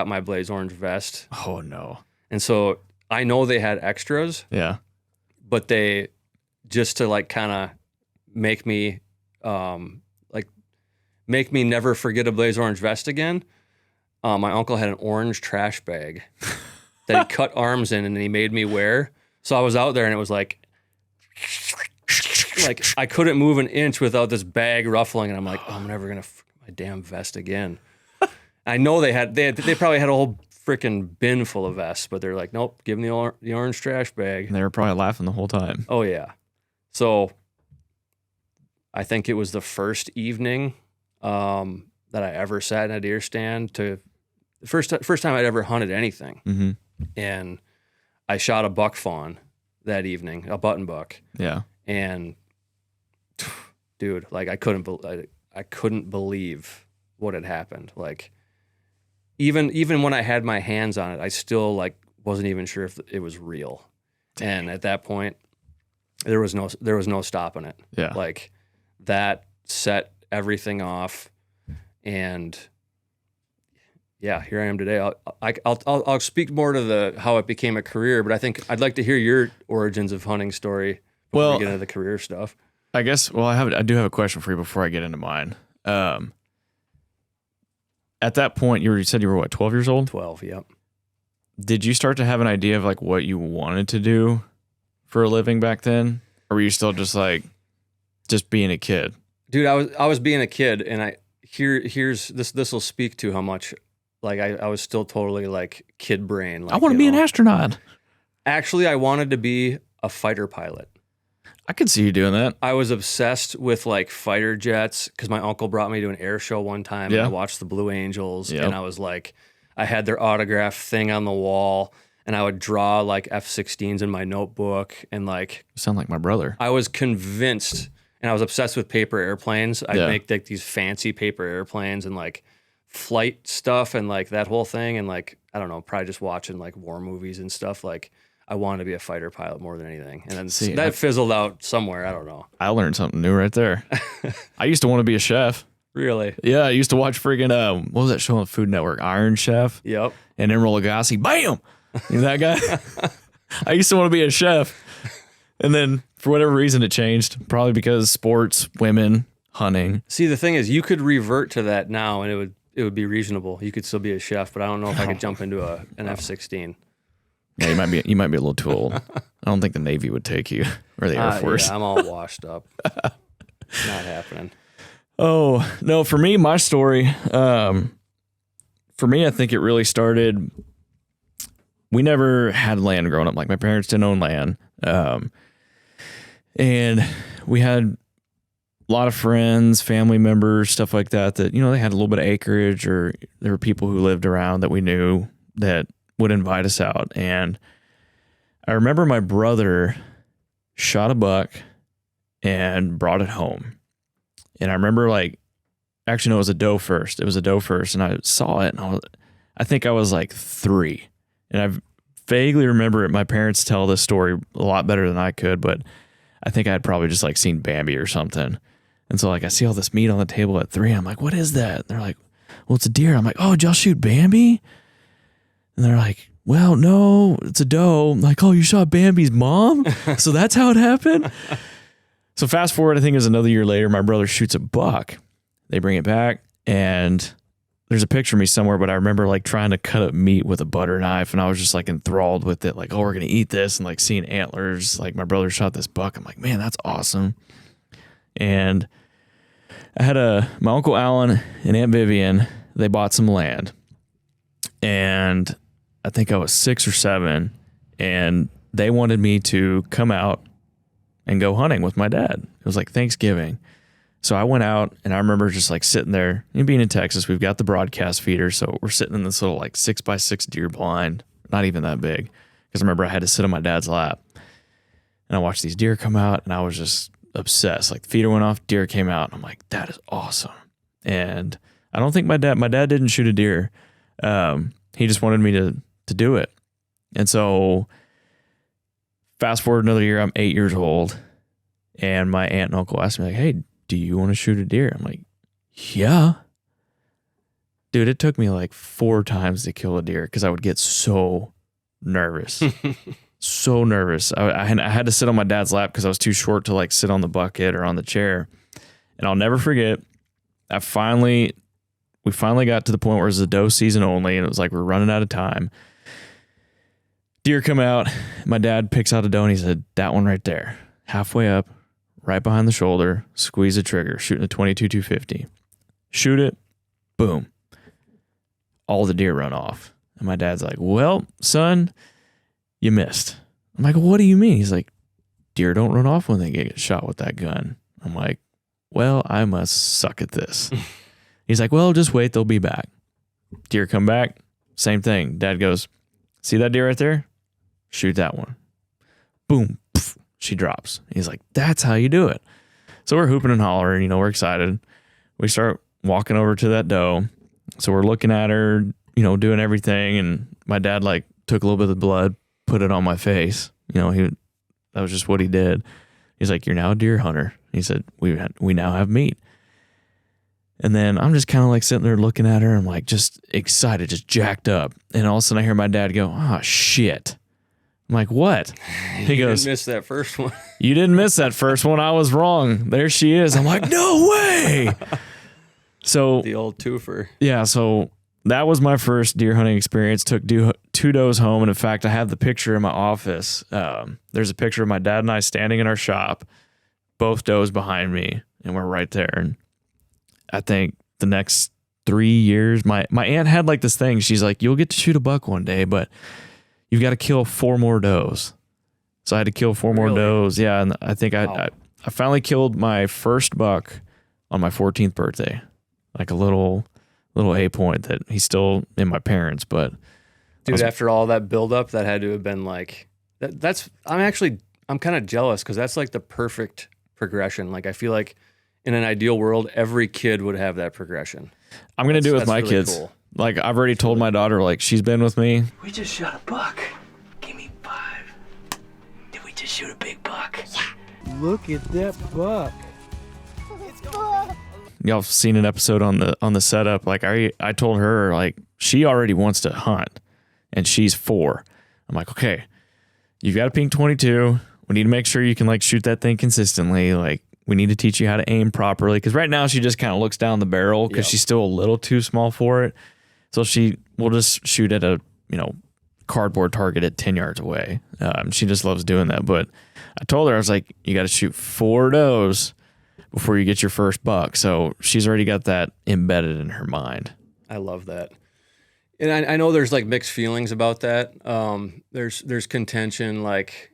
my blaze orange vest. Oh no. And so I know they had extras. Yeah. But they, just to like kind of make me never forget a blaze orange vest again. My uncle had an orange trash bag that he cut arms in, and he made me wear. So I was out there, and it was like I couldn't move an inch without this bag ruffling, and I'm like, oh, I'm never gonna my damn vest again. I know they probably had a whole freaking bin full of vests, but they're like, nope, give them the orange trash bag. And they were probably laughing the whole time. Oh yeah. So I think it was the first evening that I ever sat in a deer stand. First time I'd ever hunted anything. Mm-hmm. And I shot a buck fawn that evening, a button buck. Yeah. And dude, like I couldn't believe what had happened. Like even when I had my hands on it, I still like wasn't even sure if it was real. Dang. And at that point, there was no stopping it. Yeah. Like that set everything off, and yeah, here I am today. I'll speak more to how it became a career, but I think I'd like to hear your origins of hunting story before we get into the career stuff. I guess. Well, I do have a question for you before I get into mine. At that point, you said you were what, 12 years old? 12, yep. Did you start to have an idea of like what you wanted to do for a living back then, or were you still just being a kid? Dude, I was being a kid, and here's this will speak to how much Like I was still totally like kid brain. Like, I want to be an astronaut. Actually, I wanted to be a fighter pilot. I could see you doing that. I was obsessed with like fighter jets because my uncle brought me to an air show one time and I watched the Blue Angels and I was like, I had their autograph thing on the wall and I would draw like F-16s in my notebook and like. You sound like my brother. I was convinced and I was obsessed with paper airplanes. I'd make like these fancy paper airplanes and like flight stuff and like that whole thing. And like, I don't know, probably just watching like war movies and stuff. Like, I wanted to be a fighter pilot more than anything. And then that fizzled out somewhere. I don't know. I learned something new right there. I used to want to be a chef. Really? Yeah, I used to watch freaking, what was that show on the Food Network? Iron Chef? Yep. And Emeril Lagasse, bam! You know that guy? I used to want to be a chef. And then for whatever reason it changed. Probably because sports, women, hunting. See, the thing is, you could revert to that now and it would be reasonable. You could still be a chef, but I don't know if I could jump into an F-16. Yeah, you might be a little too old. I don't think the Navy would take you or the Air Force. Yeah, I'm all washed up. Not happening. Oh, no, for me, my story, I think it really started, we never had land growing up. Like my parents didn't own land. And we had a lot of friends, family members, stuff like that, they had a little bit of acreage or there were people who lived around that we knew that would invite us out. And I remember my brother shot a buck and brought it home. And I remember it was a doe first. It was a doe first. And I saw it and I think I was like 3. And I vaguely remember it. My parents tell this story a lot better than I could, but I think I had probably just like seen Bambi or something. And so like I see all this meat on the table at 3. I'm like, what is that? And they're like, well, it's a deer. I'm like, oh, did y'all shoot Bambi? And they're like, well, no, it's a doe. I'm like, oh, you shot Bambi's mom? So that's how it happened? So fast forward, I think it was another year later, my brother shoots a buck. They bring it back, and there's a picture of me somewhere, but I remember like trying to cut up meat with a butter knife, and I was just like enthralled with it, like, oh, we're going to eat this, and like seeing antlers, like my brother shot this buck. I'm like, man, that's awesome. And I had my Uncle Alan and Aunt Vivian, they bought some land. And I think I was 6 or 7, and they wanted me to come out and go hunting with my dad. It was like Thanksgiving. So I went out, and I remember just like sitting there, and being in Texas, we've got the broadcast feeder. So we're sitting in this little like 6x6 deer blind, not even that big. Because I remember I had to sit on my dad's lap, and I watched these deer come out, and I was just obsessed. Like the feeder went off, deer came out, and I'm like, that is awesome. And I don't think my dad didn't shoot a deer. He just wanted me to do it. And so fast forward another year, I'm 8 years old, and my aunt and uncle asked me like, hey, do you want to shoot a deer? I'm like, yeah. Dude, it took me like 4 times to kill a deer because I would get so nervous. So nervous. I had to sit on my dad's lap because I was too short to like sit on the bucket or on the chair. And I'll never forget, we finally got to the point where it was the doe season only, and it was like we're running out of time. Deer come out. My dad picks out a doe, and he said, that one right there, halfway up, right behind the shoulder, squeeze the trigger, shooting a 22-250. Shoot it, boom. All the deer run off. And my dad's like, well, son, you missed. I'm like, what do you mean? He's like, deer don't run off when they get shot with that gun. I'm like, well, I must suck at this. He's like, well, just wait, they'll be back. Deer come back, same thing. Dad goes, see that deer right there? Shoot that one. Boom, poof, she drops. He's like, that's how you do it. So we're hooping and hollering, we're excited. We start walking over to that doe. So we're looking at her, doing everything. And my dad like took a little bit of the blood, put it on my face. That was just what he did. He's like, you're now a deer hunter. He said, we now have meat. And then I'm just kind of like sitting there looking at her. I'm like just excited, just jacked up. And all of a sudden I hear my dad go, oh, shit. I'm like, what? He goes, didn't miss that first one. You didn't miss that first one. I was wrong. There she is. I'm like, no way. So the old twofer. Yeah. So that was my first deer hunting experience. Took 2 does home. And in fact, I have the picture in my office. There's a picture of my dad and I standing in our shop, both does behind me, and we're right there. And I think the next 3 years. My aunt had like this thing. She's like, you'll get to shoot a buck one day, but you've got to kill 4 more does. So I had to kill 4 more does. Yeah. And I think I finally killed my first buck on my 14th birthday. Like a little A point that he's still in my parents, but dude, after all that buildup, that had to have been like, I'm kind of jealous because that's like the perfect progression. Like I feel like in an ideal world, every kid would have that progression. I'm going to do it with my really kids. Cool. Like I've already told my daughter, like she's been with me. We just shot a buck. Give me 5. Did we just shoot a big buck? Yeah. Look at that buck. Y'all have seen an episode on the setup. Like I told her, like she already wants to hunt and she's 4. I'm like, okay, you've got a pink 22. We need to make sure you can like shoot that thing consistently. Like we need to teach you how to aim properly. Cause right now she just kind of looks down the barrel because she's still a little too small for it. So she will just shoot at a, cardboard target at 10 yards away. She just loves doing that. But I told her, I was like, you got to shoot 4 does before you get your first buck. So she's already got that embedded in her mind. I love that. And I know there's like mixed feelings about that. There's contention, like,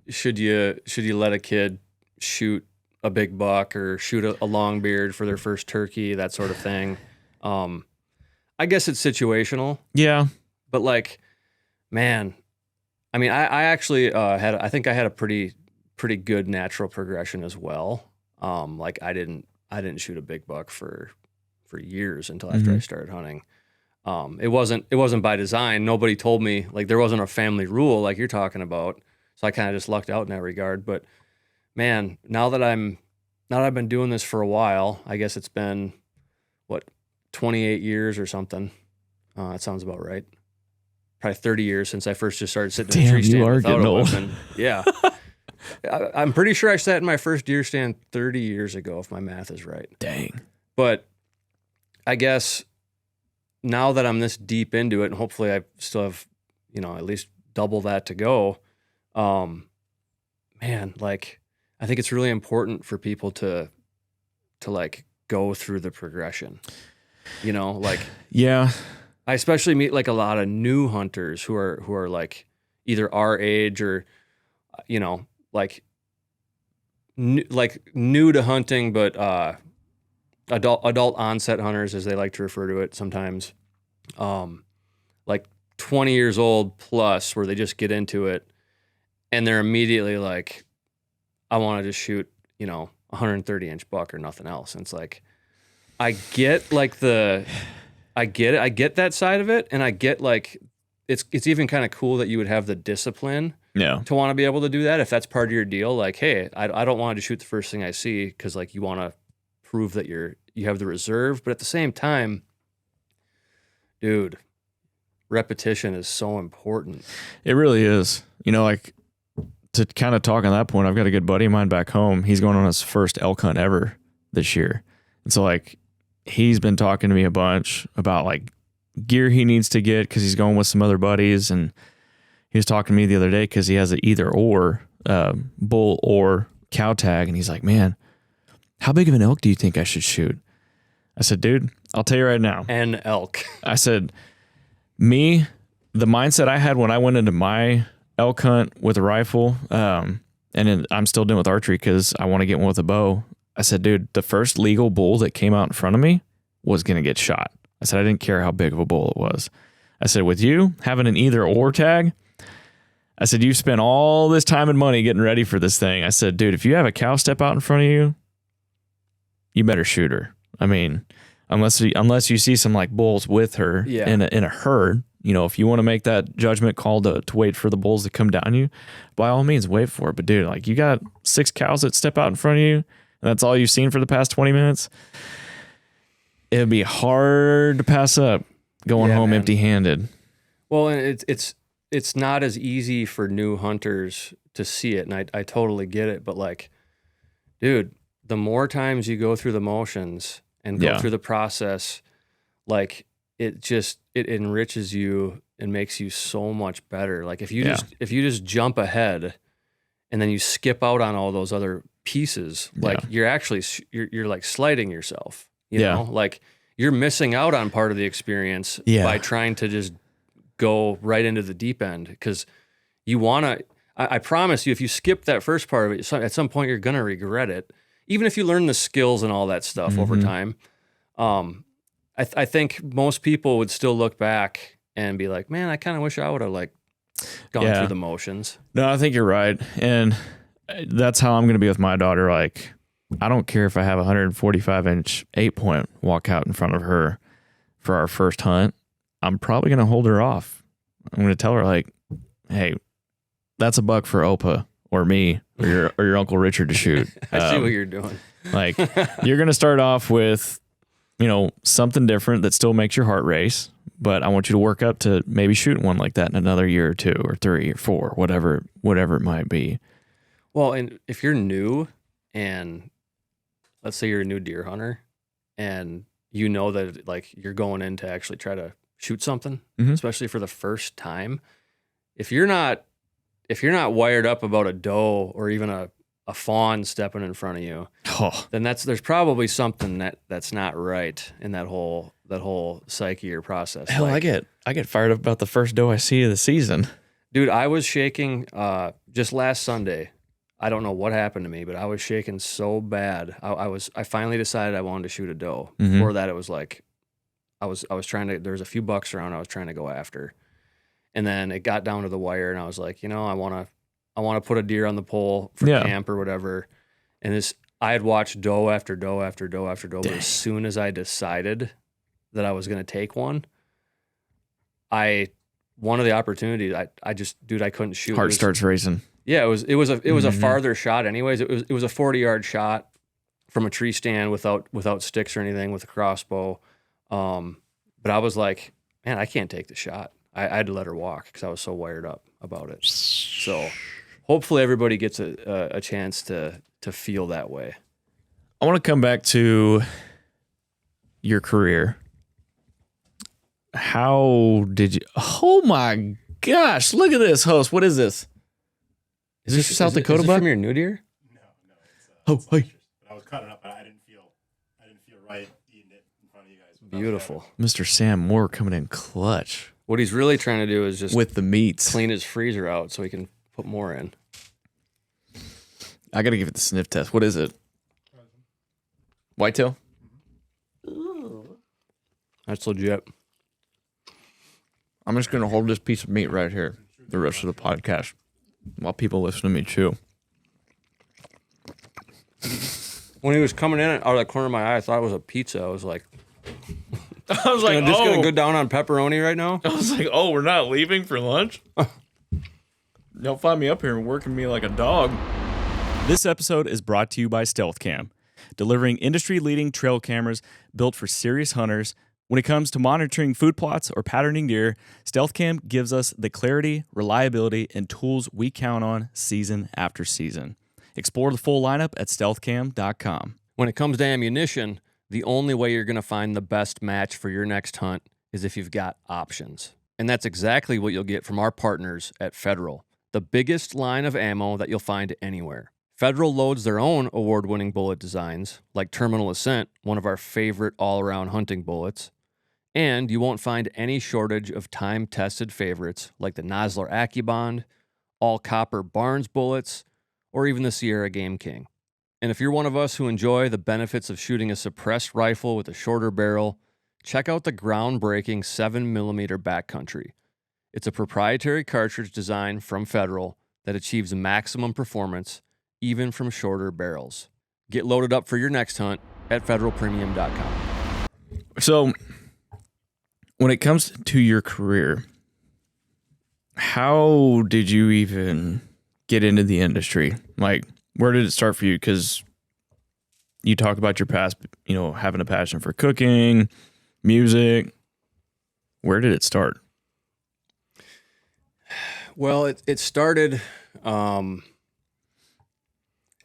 should you let a kid shoot a big buck or shoot a long beard for their first turkey, that sort of thing. I guess it's situational. Yeah. But like, man, I mean, I actually I think I had a pretty good natural progression as well. Like I didn't shoot a big buck for years until after I started hunting. It wasn't by design. Nobody told me, like there wasn't a family rule like you're talking about. So I kind of just lucked out in that regard. But man, now that I've been doing this for a while, I guess it's been 28 years or something. That sounds about right. Probably 30 years since I first just started sitting in a tree stand. You are getting old. Yeah. I'm pretty sure I sat in my first deer stand 30 years ago, if my math is right. Dang. But I guess now that I'm this deep into it, and hopefully I still have, at least double that to go, man, like, I think it's really important for people to like go through the progression, like, yeah. I especially meet like a lot of new hunters who are like either our age or, like new to hunting, but adult onset hunters, as they like to refer to it sometimes, like 20 years old plus, where they just get into it and they're immediately like, I want to just shoot, 130-inch buck or nothing else. And it's like, I get like I get that side of it, and I get like it's even kind of cool that you would have the discipline to want to be able to do that if that's part of your deal. Like, hey, I don't want to shoot the first thing I see because like you want to prove that you have the reserve, but at the same time, dude, repetition is so important. It really is. Like to kind of talk on that point, I've got a good buddy of mine back home. He's going on his first elk hunt ever this year, and so like he's been talking to me a bunch about like gear he needs to get because he's going with some other buddies. And he was talking to me the other day because he has an either or bull or cow tag. And he's like, man, how big of an elk do you think I should shoot? I said, dude, I'll tell you right now. An elk. I said, the mindset I had when I went into my elk hunt with a rifle, and then I'm still doing with archery because I want to get one with a bow. I said, dude, the first legal bull that came out in front of me was going to get shot. I said, I didn't care how big of a bull it was. I said, with you having an either or tag, I said, you've spent all this time and money getting ready for this thing. I said, dude, if you have a cow step out in front of you, you better shoot her. I mean, unless you see some like bulls with her in a herd, if you want to make that judgment call to wait for the bulls to come down you, by all means, wait for it. But dude, like you got 6 cows that step out in front of you, and that's all you've seen for the past 20 minutes, it'd be hard to pass up going home empty-handed. Well, and it's not as easy for new hunters to see it, and I totally get it. But like, dude, the more times you go through the motions and go through the process, like it enriches you and makes you so much better. Like if you just jump ahead and then you skip out on all those other pieces, like you're actually you're like slighting yourself, you know, like you're missing out on part of the experience by trying to just go right into the deep end, because you want to. I promise you, if you skip that first part of it, at some point you're gonna regret it. Even if you learn the skills and all that stuff over time, I think most people would still look back and be like, "Man, I kind of wish I would have like gone through the motions." No, I think you're right, and that's how I'm gonna be with my daughter. Like, I don't care if I have a 145-inch 8-point walk out in front of her for our first hunt. I'm probably gonna hold her off. I'm gonna tell her like, "Hey, that's a buck for Opa or me or your Uncle Richard to shoot." I see what you're doing. Like, you're going to start off with, something different that still makes your heart race, but I want you to work up to maybe shooting one like that in another year or 2 or 3 or 4, whatever it might be. Well, and if you're new, and let's say you're a new deer hunter, and you know that like you're going in to actually try to shoot something, especially for the first time, if you're not wired up about a doe or even a fawn stepping in front of you, then there's probably something that's not right in that whole psyche or process. Hell, I get fired up about the first doe I see of the season. Dude, I was shaking just last Sunday. I don't know what happened to me, but I was shaking so bad. I finally decided I wanted to shoot a doe. Before that, it was like I was trying to. There was a few bucks around. I was trying to go after. And then it got down to the wire, and I was like, I want to put a deer on the pole for camp or whatever. And I had watched doe after doe after doe after doe, but as soon as I decided that I was going to take one, one of the opportunities, I couldn't shoot. Heart starts racing. Yeah, it was a farther shot. Anyways, it was a 40-yard shot from a tree stand without sticks or anything, with a crossbow. But I was like, man, I can't take the shot. I had to let her walk because I was so wired up about it. So hopefully everybody gets a chance to feel that way. I want to come back to your career. How did you... Oh my gosh, look at this, host. What is this? Is this South Dakota buck? From your new deer? No. It's hey. I was cutting up, but I didn't feel right eating it in front of you guys. Beautiful. Mr. Sam Moore coming in clutch. What he's really trying to do is just with the meats, clean his freezer out so he can put more in. I got to give it the sniff test. What is it? Whitetail? That's legit. I'm just going to hold this piece of meat right here the rest of the podcast while people listen to me chew. When he was coming in out of the corner of my eye, I thought it was a pizza. I was like, just going to go down on pepperoni right now. I was like, oh, we're not leaving for lunch? Don't find me up here and working me like a dog. This episode is brought to you by StealthCam, delivering industry-leading trail cameras built for serious hunters. When it comes to monitoring food plots or patterning deer, StealthCam gives us the clarity, reliability, and tools we count on season after season. Explore the full lineup at stealthcam.com. When it comes to ammunition, the only way you're going to find the best match for your next hunt is if you've got options. And that's exactly what you'll get from our partners at Federal, the biggest line of ammo that you'll find anywhere. Federal loads their own award-winning bullet designs, like Terminal Ascent, one of our favorite all-around hunting bullets. And you won't find any shortage of time-tested favorites like the Nosler AccuBond, all-copper Barnes bullets, or even the Sierra Game King. And if you're one of us who enjoy the benefits of shooting a suppressed rifle with a shorter barrel, check out the groundbreaking 7mm Backcountry. It's a proprietary cartridge design from Federal that achieves maximum performance even from shorter barrels. Get loaded up for your next hunt at federalpremium.com. So, when it comes to your career, how did you even get into the industry? Like, where did it start for you? Because you talk about your past, having a passion for cooking, music. Where did it start? Well, it started,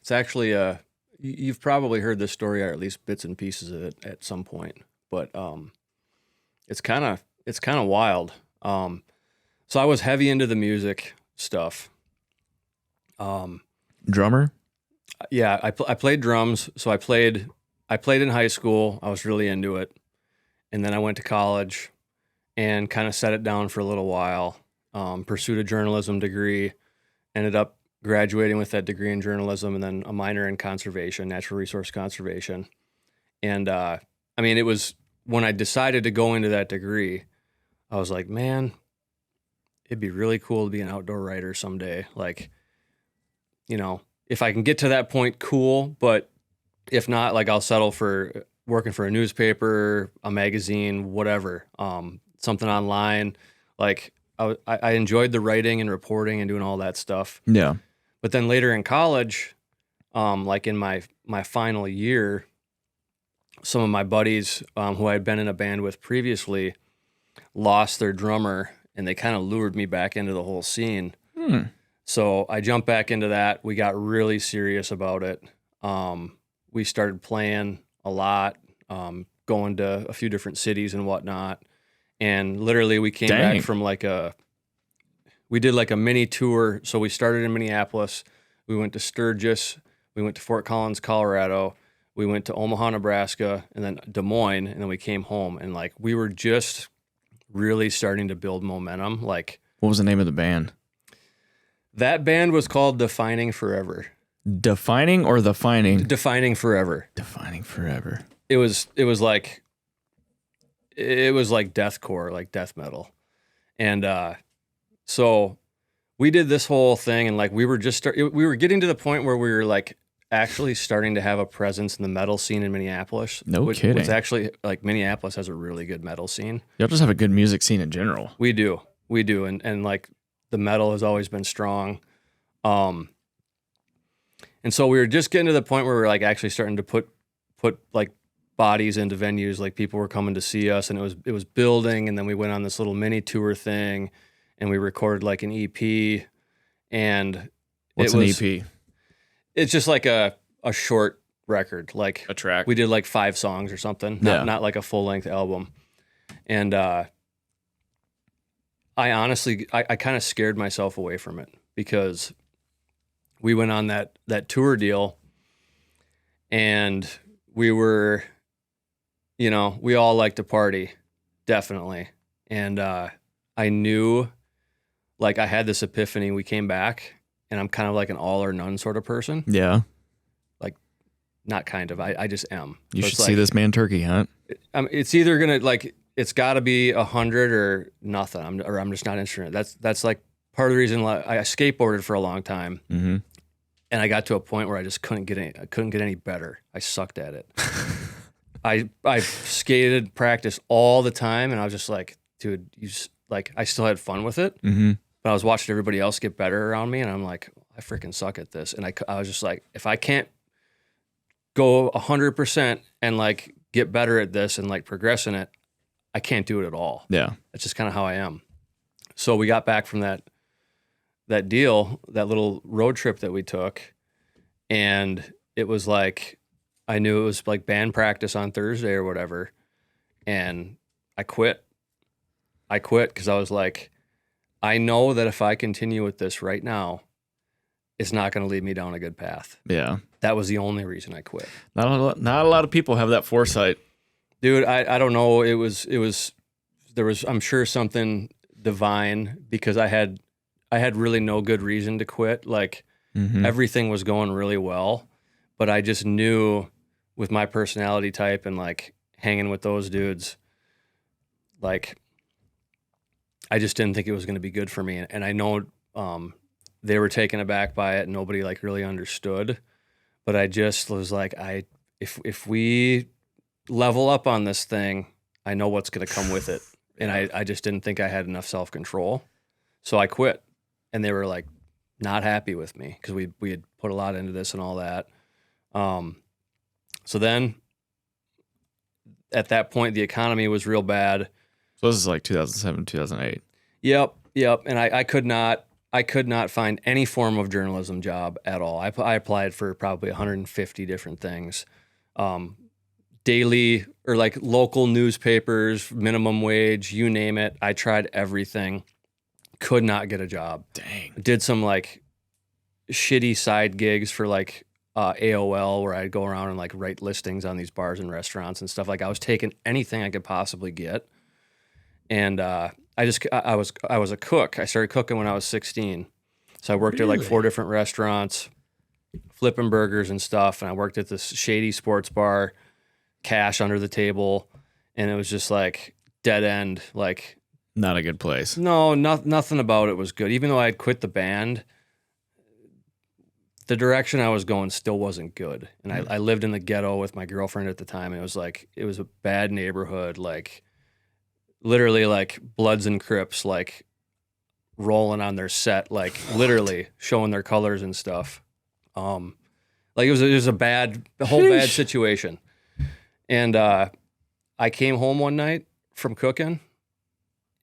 it's actually, you've probably heard this story, or at least bits and pieces of it at some point, but it's kind of wild. So I was heavy into the music stuff. Drummer? Yeah, I played drums. So I played in high school. I was really into it. And then I went to college and kind of set it down for a little while, pursued a journalism degree, ended up graduating with that degree in journalism and then a minor in conservation, natural resource conservation. And I mean, it was when I decided to go into that degree, I was like, man, it'd be really cool to be an outdoor writer someday. Like, you know, if I can get to that point, cool. But if not, like I'll settle for working for a newspaper, a magazine, whatever, something online. Like I enjoyed the writing and reporting and doing all that stuff. Yeah. But then later in college, like in my final year, some of my buddies who I had been in a band with previously lost their drummer, and they kind of lured me back into the whole scene. So I jumped back into that. We got really serious about it. We started playing a lot, going to a few different cities and whatnot. And literally we came back from we did like a mini tour. So we started in Minneapolis. We went to Sturgis. We went to Fort Collins, Colorado. We went to Omaha, Nebraska, and then Des Moines. And then we came home, and like, we were just really starting to build momentum. Like, what was the name of the band? That band was called Defining Forever. Defining or the Fining? Defining Forever. Defining Forever. It was like deathcore, like death metal. And so we did this whole thing, and like we were getting to the point where we were like actually starting to have a presence in the metal scene in Minneapolis. No kidding. It's actually like Minneapolis has a really good metal scene. Y'all just have a good music scene in general. We do. And like the metal has always been strong. And so we were just getting to the point where we were like actually starting to put like bodies into venues. Like people were coming to see us, and it was building. And then we went on this little mini tour thing, and we recorded like an EP. And what's an EP? It's just like a short record, like a track. We did like 5 songs or something, not like a full length album. And I honestly kind of scared myself away from it, because we went on that tour deal, and we were, you know, we all like to party, definitely. And I knew, like, I had this epiphany. We came back, and I'm kind of like an all or none sort of person. Yeah. Like, not kind of. I just am. You So should it's see like, this man turkey hunt. It's either gonna like, it's got to be 100 or nothing. I'm just not interested. That's like part of the reason why I skateboarded for a long time, Mm-hmm. and I got to a point where I just couldn't get any better. I sucked at it. I skated, practiced all the time, and I was just like, dude, I still had fun with it, Mm-hmm. but I was watching everybody else get better around me, and I'm like, I freaking suck at this. And I was just like, if I can't go 100% and like get better at this and like progress in it, I can't do it at all. Yeah. That's just kind of how I am. So we got back from that deal, that little road trip that we took, and it was like, I knew it was like band practice on Thursday or whatever, and I quit because I was like, I know that if I continue with this right now, it's not going to lead me down a good path. Yeah. That was the only reason I quit. Not a lot of people have that foresight. Dude, I don't know. There was, I'm sure, something divine, because I had really no good reason to quit. Like, Mm-hmm. everything was going really well, but I just knew with my personality type and like hanging with those dudes, like, I just didn't think it was going to be good for me. And I know they were taken aback by it, and nobody like really understood, but I just was like, if we level up on this thing, I know what's going to come with it. And I just didn't think I had enough self-control. So I quit, and they were like not happy with me, because we had put a lot into this and all that. So then at that point, the economy was real bad. So this is like 2007, 2008. Yep. And I could not find any form of journalism job at all. I applied for probably 150 different things. Daily or like local newspapers, minimum wage, you name it. I tried everything. Could not get a job. Dang. Did some like shitty side gigs for like AOL where I'd go around and like write listings on these bars and restaurants and stuff. Like I was taking anything I could possibly get. And I was a cook. I started cooking when I was 16. So I worked at like 4 different restaurants, flipping burgers and stuff. And I worked at this shady sports bar, cash under the table. And it was just like dead end. Like, not a good place. no, nothing about it was good. Even though I had quit the band, the direction I was going still wasn't good. And I lived in the ghetto with my girlfriend at the time. And it was a bad neighborhood. Like, literally like Bloods and Crips, like rolling on their set, like literally showing their colors and stuff. Like it was a whole bad situation. And I came home one night from cooking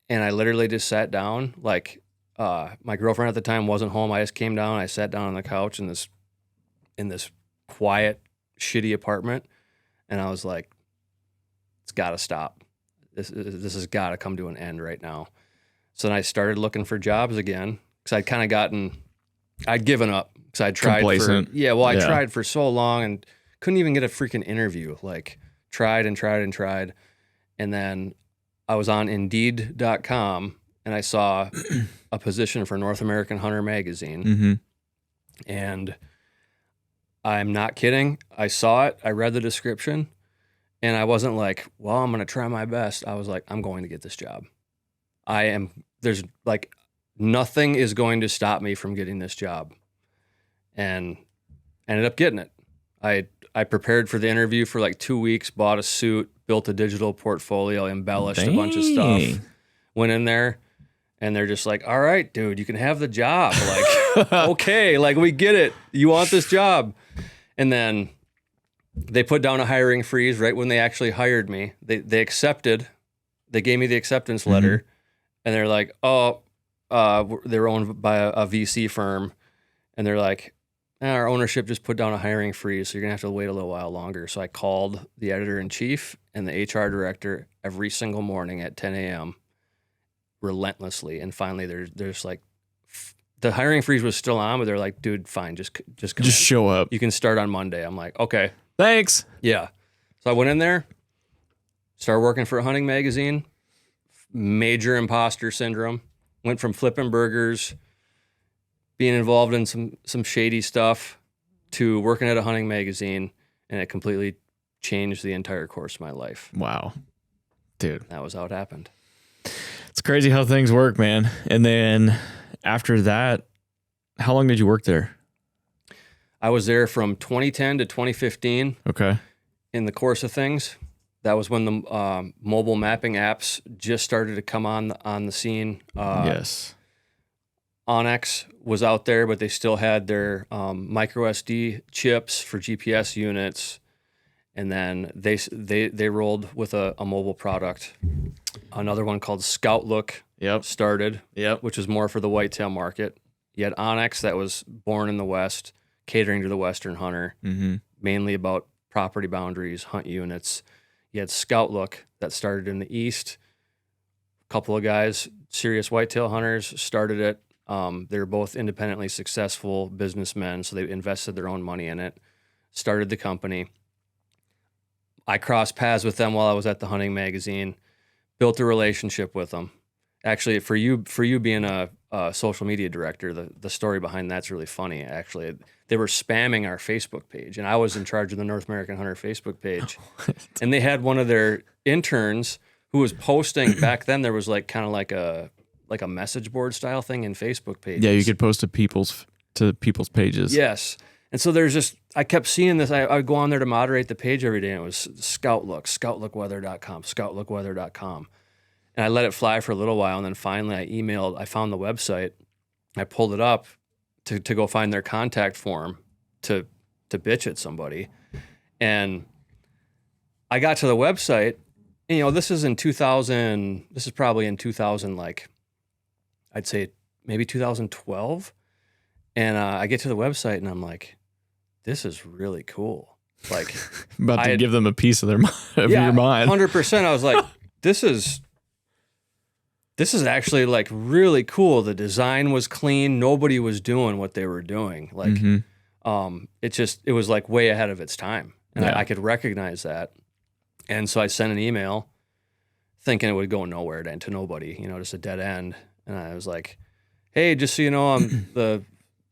and I literally just sat down. Like my girlfriend at the time wasn't home. I just came down, I sat down on the couch in this quiet, shitty apartment. And I was like, it's gotta stop. This has got to come to an end right now. So then I started looking for jobs again because I'd given up because I'd tried Complacent. I tried for so long and couldn't even get a freaking interview. Like tried and tried and tried. And then I was on Indeed.com and I saw a position for North American Hunter magazine. Mm-hmm. And I'm not kidding. I saw it. I read the description. And I wasn't like, well, I'm going to try my best. I was like, I'm going to get this job. There's like, nothing is going to stop me from getting this job. And ended up getting it. I prepared for the interview for like 2 weeks, bought a suit, built a digital portfolio, embellished a bunch of stuff, went in there, and they're just like, all right, dude, you can have the job. Like, okay, like we get it. You want this job. And then they put down a hiring freeze right when they actually hired me. They accepted. They gave me the acceptance letter, and they're like, "Oh, they're owned by a VC firm," and they're like, "Our ownership just put down a hiring freeze, so you're gonna have to wait a little while longer." So I called the editor-in-chief and the HR director every single morning at 10 a.m. relentlessly, and finally they're just like, the hiring freeze was still on, but they're like, "Dude, fine, just come in. show up. You can start on Monday." I'm like, "Okay." Thanks. Yeah. So I went in there, started working for a hunting magazine, major imposter syndrome, went from flipping burgers, being involved in some shady stuff, to working at a hunting magazine, and it completely changed the entire course of my life. Wow. Dude. That was how it happened. It's crazy how things work, man. And then after that, how long did you work there? I was there from 2010 to 2015. Okay. In the course of things, that was when the mobile mapping apps just started to come on the scene. Yes. Onyx was out there, but they still had their micro SD chips for GPS units, and then they rolled with a mobile product. Another one called Scout Look started, which was more for the whitetail market. You had Onyx that was born in the West, catering to the Western hunter, mainly about property boundaries, hunt units. You had Scout Look that started in the East. A couple of guys, serious whitetail hunters, started it. They were both independently successful businessmen, so they invested their own money in it, started the company. I crossed paths with them while I was at the hunting magazine, built a relationship with them. Actually, for you being a social media director, the story behind that's really funny. Actually, they were spamming our Facebook page, and I was in charge of the North American Hunter Facebook page. And they had one of their interns who was posting. Back then, there was like kind of like a message board style thing in Facebook pages. Yeah, you could post to people's pages. Yes. And so I kept seeing this. I would go on there to moderate the page every day, and it was Scout Look, ScoutLookWeather.com, ScoutLookWeather.com. And I let it fly for a little while, and then finally I found the website. I pulled it up to go find their contact form to bitch at somebody. And I got to the website, and this is probably in 2000, like I'd say maybe 2012. And I get to the website and I'm like, this is really cool. Like about to give them a piece of your mind. 100%. I was like, this is actually like really cool. The design was clean. Nobody was doing what they were doing. Like It was like way ahead of its time. And Yeah. I could recognize that. And so I sent an email thinking it would go nowhere to nobody, just a dead end. And I was like, hey, just so you know, I'm the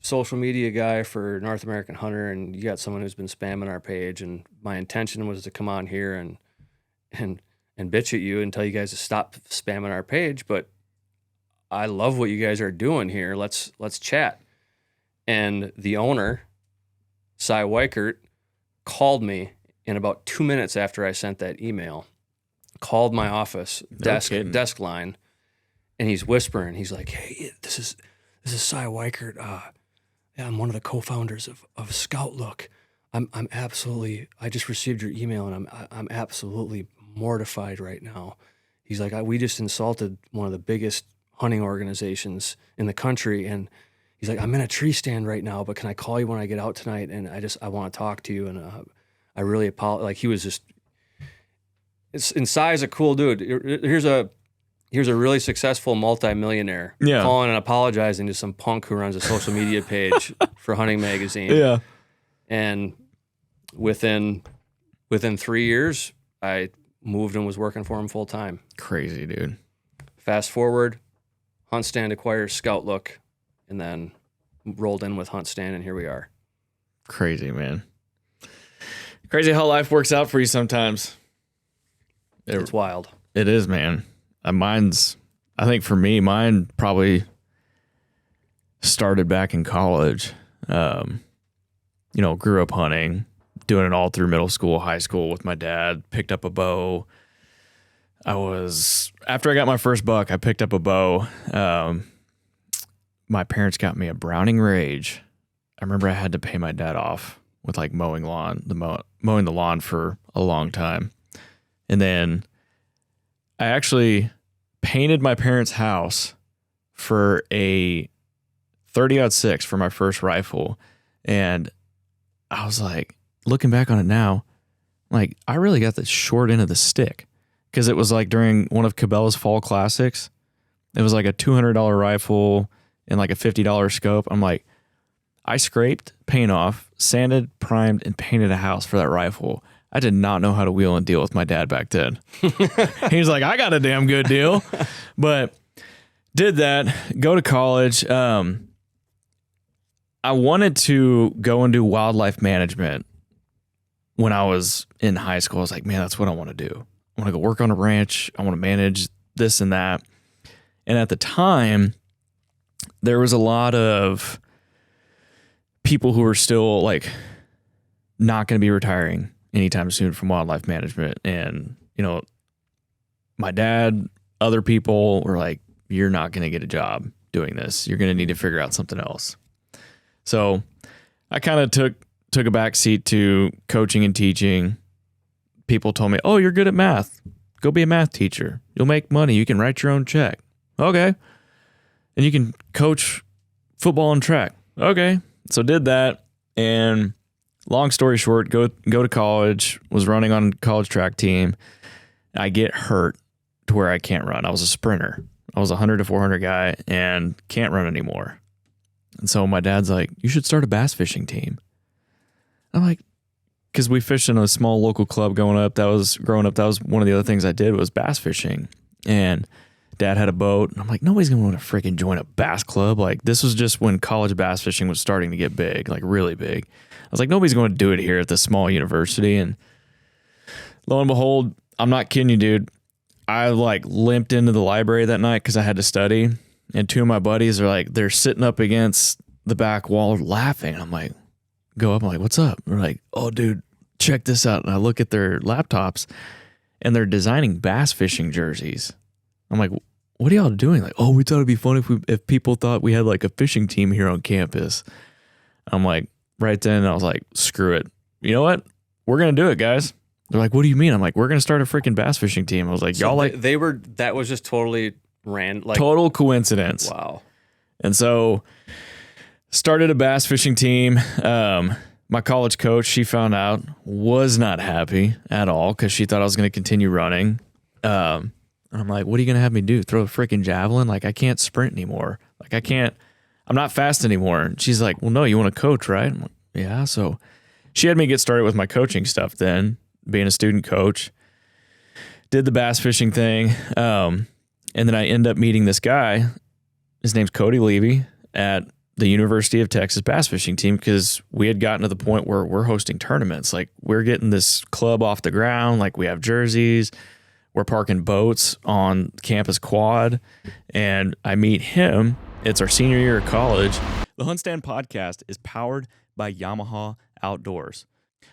social media guy for North American Hunter, and you got someone who's been spamming our page, and my intention was to come on here and bitch at you and tell you guys to stop spamming our page, but I love what you guys are doing here. Let's chat. And the owner, Cy Weichert, called me in about 2 minutes after I sent that email, called my office desk line, and he's whispering. He's like, hey, this is Cy Weichert. Yeah, I'm one of the co-founders of Scout Look. I just received your email, and I'm absolutely mortified right now. He's like, we just insulted one of the biggest hunting organizations in the country, and he's like, I'm in a tree stand right now, but can I call you when I get out tonight? And I want to talk to you, and I really apologize. Like, he was just, and Cy's a cool dude. Here's a really successful multimillionaire calling and apologizing to some punk who runs a social media page for Hunting Magazine. Yeah. And within 3 years, I moved and was working for him full time. Crazy, dude. Fast forward, HuntStand acquires Scout Look, and then rolled in with HuntStand, and here we are. Crazy, man. Crazy how life works out for you sometimes. It's wild. It is, man. I think for me, mine probably started back in college. Grew up hunting, doing it all through middle school, high school with my dad, picked up a bow. After I got my first buck, I picked up a bow. My parents got me a Browning Rage. I remember I had to pay my dad off with like mowing the lawn for a long time. And then I actually painted my parents' house for a 30-06 for my first rifle. And I was like, looking back on it now, like, I really got the short end of the stick, because it was like during one of Cabela's fall classics. It was like a $200 rifle and like a $50 scope. I'm like, I scraped paint off, sanded, primed, and painted a house for that rifle. I did not know how to wheel and deal with my dad back then. He's like, I got a damn good deal. But did that, go to college. I wanted to go and do wildlife management when I was in high school. I was like, man, that's what I want to do. I want to go work on a ranch. I want to manage this and that. And at the time, there was a lot of people who were still like not going to be retiring anytime soon from wildlife management. And, my dad, other people were like, you're not going to get a job doing this. You're going to need to figure out something else. So I kind of took a back seat to coaching and teaching. People told me, oh, you're good at math. Go be a math teacher. You'll make money. You can write your own check. Okay. And you can coach football and track. Okay. So did that. And long story short, go to college, was running on college track team. I get hurt to where I can't run. I was a sprinter. I was a 100 to 400 guy and can't run anymore. And so my dad's like, you should start a bass fishing team. I'm like, because we fished in a small local club growing up. That was one of the other things I did was bass fishing. And dad had a boat. And I'm like, nobody's going to want to freaking join a bass club. Like, this was just when college bass fishing was starting to get big, like really big. I was like, nobody's going to do it here at this small university. And lo and behold, I'm not kidding you, dude. I like limped into the library that night because I had to study. And two of my buddies are like, they're sitting up against the back wall laughing. I'm like, go up. I'm like, what's up? They're like, oh, dude, check this out. And I look at their laptops and they're designing bass fishing jerseys. I'm like, what are y'all doing? Like, oh, we thought it'd be fun if people thought we had like a fishing team here on campus. I'm like, right then, I was like, screw it. You know what? We're going to do it, guys. They're like, what do you mean? I'm like, we're going to start a freaking bass fishing team. I was like, So y'all like, that was just totally random. Like, total coincidence. wow. And so started a bass fishing team. My college coach, she found out, was not happy at all because she thought I was going to continue running. And I'm like, what are you going to have me do? Throw a freaking javelin? Like, I can't sprint anymore. Like, I'm not fast anymore. And she's like, well, no, you want to coach, right? I'm like, Yeah. So she had me get started with my coaching stuff then, being a student coach. Did the bass fishing thing. And then I end up meeting this guy. His name's Cody Levy at the University of Texas bass fishing team, because we had gotten to the point where we're hosting tournaments. Like, we're getting this club off the ground. Like, we have jerseys. We're parking boats on campus quad. And I meet him. It's our senior year of college. The HuntStand Podcast is powered by Yamaha Outdoors.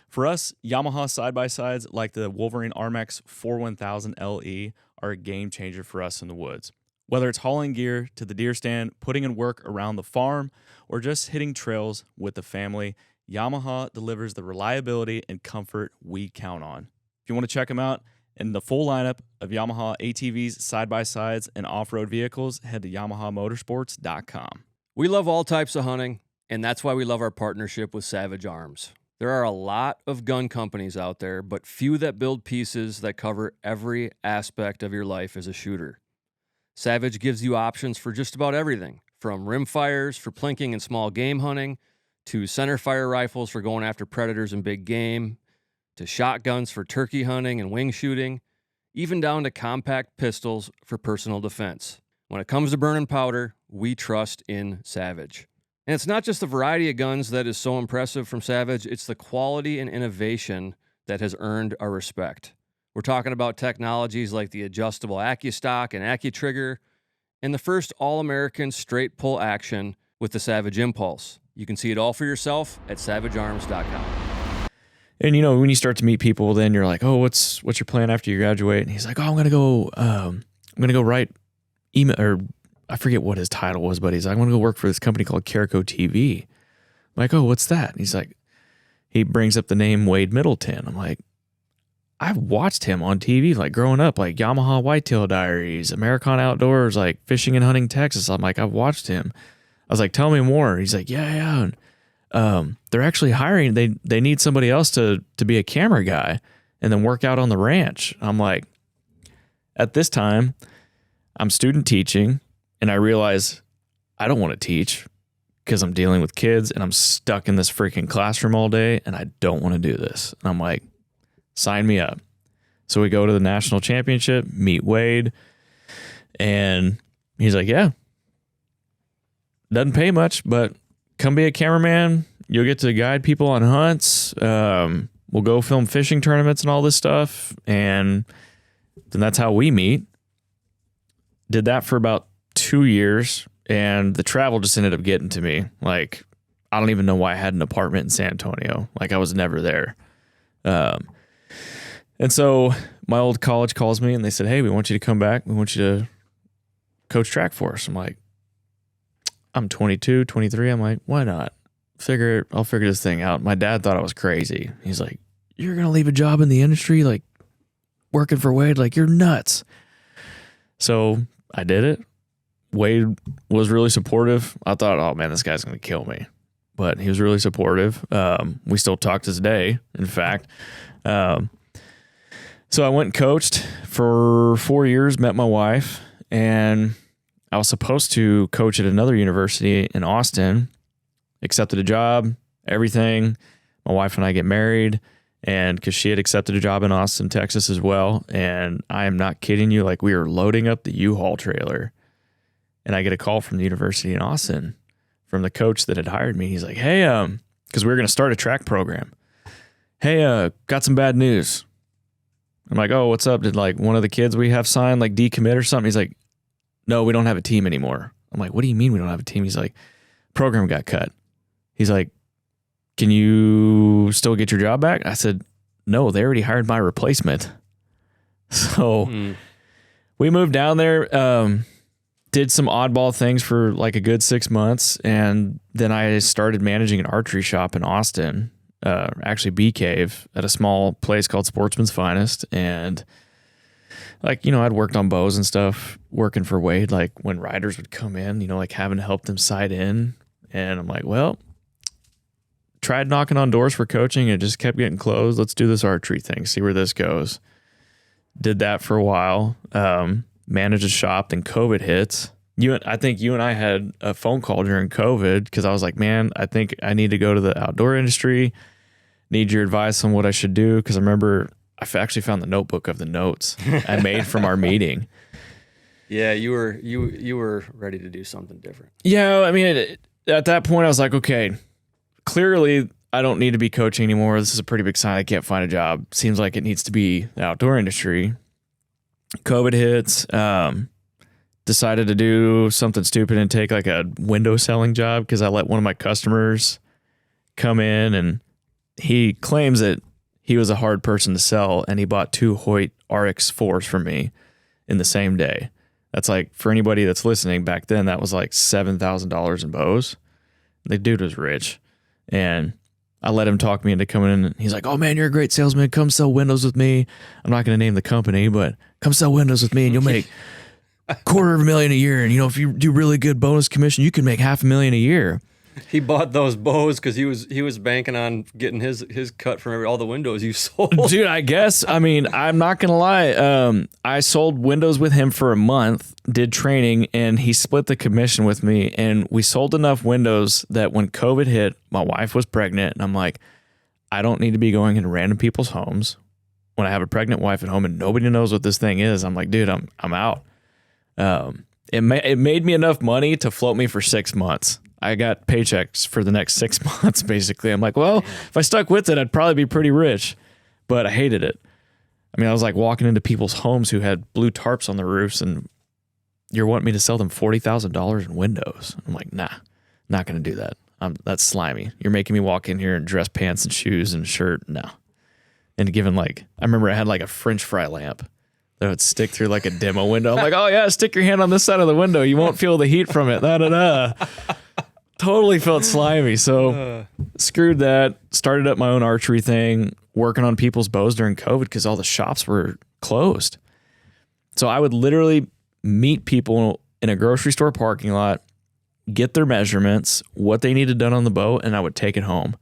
For us, Yamaha side-by-sides like the Wolverine RMX 41000 LE are a game changer for us in the woods. Whether it's hauling gear to the deer stand, putting in work around the farm, or just hitting trails with the family, Yamaha delivers the reliability and comfort we count on. If you want to check them out and the full lineup of Yamaha ATVs, side-by-sides, and off-road vehicles, head to YamahaMotorsports.com. We love all types of hunting, and that's why we love our partnership with Savage Arms. There are a lot of gun companies out there, but few that build pieces that cover every aspect of your life as a shooter. Savage gives you options for just about everything, from rimfires for plinking and small game hunting, to centerfire rifles for going after predators and big game, to shotguns for turkey hunting and wing shooting, even down to compact pistols for personal defense. When it comes to burning powder, we trust in Savage. And it's not just the variety of guns that is so impressive from Savage, it's the quality and innovation that has earned our respect. We're talking about technologies like the adjustable AccuStock and AccuTrigger, and the first all-American straight pull action with the Savage Impulse. You can see it all for yourself at SavageArms.com. And you know, when you start to meet people, then you're like, "Oh, what's your plan after you graduate?" And he's like, "Oh, I'm gonna go write email," or I forget what his title was, but he's like, "I'm gonna go work for this company called Carico TV." I'm like, "Oh, what's that?" And he's like, he brings up the name Wade Middleton. I'm like, I've watched him on TV, like growing up, like Yamaha Whitetail Diaries, American Outdoors, like Fishing and Hunting Texas. I'm like, I've watched him. I was like, tell me more. He's like, yeah. And, they're actually hiring. They need somebody else to be a camera guy and then work out on the ranch. I'm like, at this time, I'm student teaching, and I realize I don't want to teach because I'm dealing with kids and I'm stuck in this freaking classroom all day, and I don't want to do this. And I'm like, sign me up. So we go to the national championship, meet Wade, and he's like, yeah, doesn't pay much, but come be a cameraman. You'll get to guide people on hunts. We'll go film fishing tournaments and all this stuff. And then that's how we meet. Did that for about 2 years, and the travel just ended up getting to me. Like, I don't even know why I had an apartment in San Antonio. Like, I was never there. And so my old college calls me and they said, "Hey, we want you to come back. We want you to coach track for us." I'm like, I'm 22, 23. I'm like, why not? I'll figure this thing out. My dad thought I was crazy. He's like, "You're going to leave a job in the industry, like working for Wade? Like, you're nuts." So I did it. Wade was really supportive. I thought, oh man, this guy's going to kill me. But he was really supportive. We still talk to this day, in fact. So I went and coached for 4 years, met my wife, and I was supposed to coach at another university in Austin, accepted a job, everything. My wife and I get married, and because she had accepted a job in Austin, Texas as well. And I am not kidding you. Like, we were loading up the U-Haul trailer, and I get a call from the university in Austin from the coach that had hired me. He's like, "Hey, because we were going to start a track program. Hey, got some bad news." I'm like, "Oh, what's up? Did like one of the kids we have signed like decommit or something?" He's like, "No, we don't have a team anymore." I'm like, "What do you mean we don't have a team?" He's like, "Program got cut." He's like, "Can you still get your job back?" I said, "No, they already hired my replacement." So we moved down there, did some oddball things for like a good 6 months. And then I started managing an archery shop in Austin, actually Bee Cave, at a small place called Sportsman's Finest. And like, you know, I'd worked on bows and stuff working for Wade, like when riders would come in, you know, like having to help them sight in. And I'm like, well, tried knocking on doors for coaching. It just kept getting closed. Let's do this archery thing, see where this goes. Did that for a while. Managed a shop, then COVID hits. I think you and I had a phone call during COVID because I was like, man, I think I need to go to the outdoor industry. Need your advice on what I should do. Because I remember I actually found the notebook of the notes I made from our meeting. Yeah, you were ready to do something different. Yeah, I mean, at that point, I was like, okay, clearly I don't need to be coaching anymore. This is a pretty big sign I can't find a job. Seems like it needs to be the outdoor industry. COVID hits. Decided to do something stupid and take like a window selling job because I let one of my customers come in and he claims that he was a hard person to sell and he bought 2 Hoyt RX4s from me in the same day. That's like, for anybody that's listening, back then that was like $7,000 in bows. The dude was rich. And I let him talk me into coming in and he's like, oh man, you're a great salesman. Come sell windows with me. I'm not going to name the company, but come sell windows with me and you'll make $250,000 a year. And, you know, if you do really good bonus commission, you can make $500,000 a year. He bought those bows because he was banking on getting his cut from all the windows you sold. Dude, I guess. I mean, I'm not going to lie. I sold windows with him for a month, did training, and he split the commission with me. And we sold enough windows that when COVID hit, my wife was pregnant. And I'm like, I don't need to be going into random people's homes when I have a pregnant wife at home and nobody knows what this thing is. I'm like, dude, I'm out. It made me enough money to float me for 6 months. I got paychecks for the next 6 months, basically. I'm like, well, if I stuck with it, I'd probably be pretty rich, but I hated it. I mean, I was like walking into people's homes who had blue tarps on the roofs and you're wanting me to sell them $40,000 in windows. I'm like, nah, not going to do that. That's slimy. You're making me walk in here and dress pants and shoes and shirt. No. And given like, I remember I had like a French fry lamp that would stick through like a demo window. I'm like, oh yeah, stick your hand on this side of the window. You won't feel the heat from it. Totally felt slimy. So screwed that. Started up my own archery thing, working on people's bows during COVID because all the shops were closed. So I would literally meet people in a grocery store parking lot, get their measurements, what they needed done on the bow, and I would take it home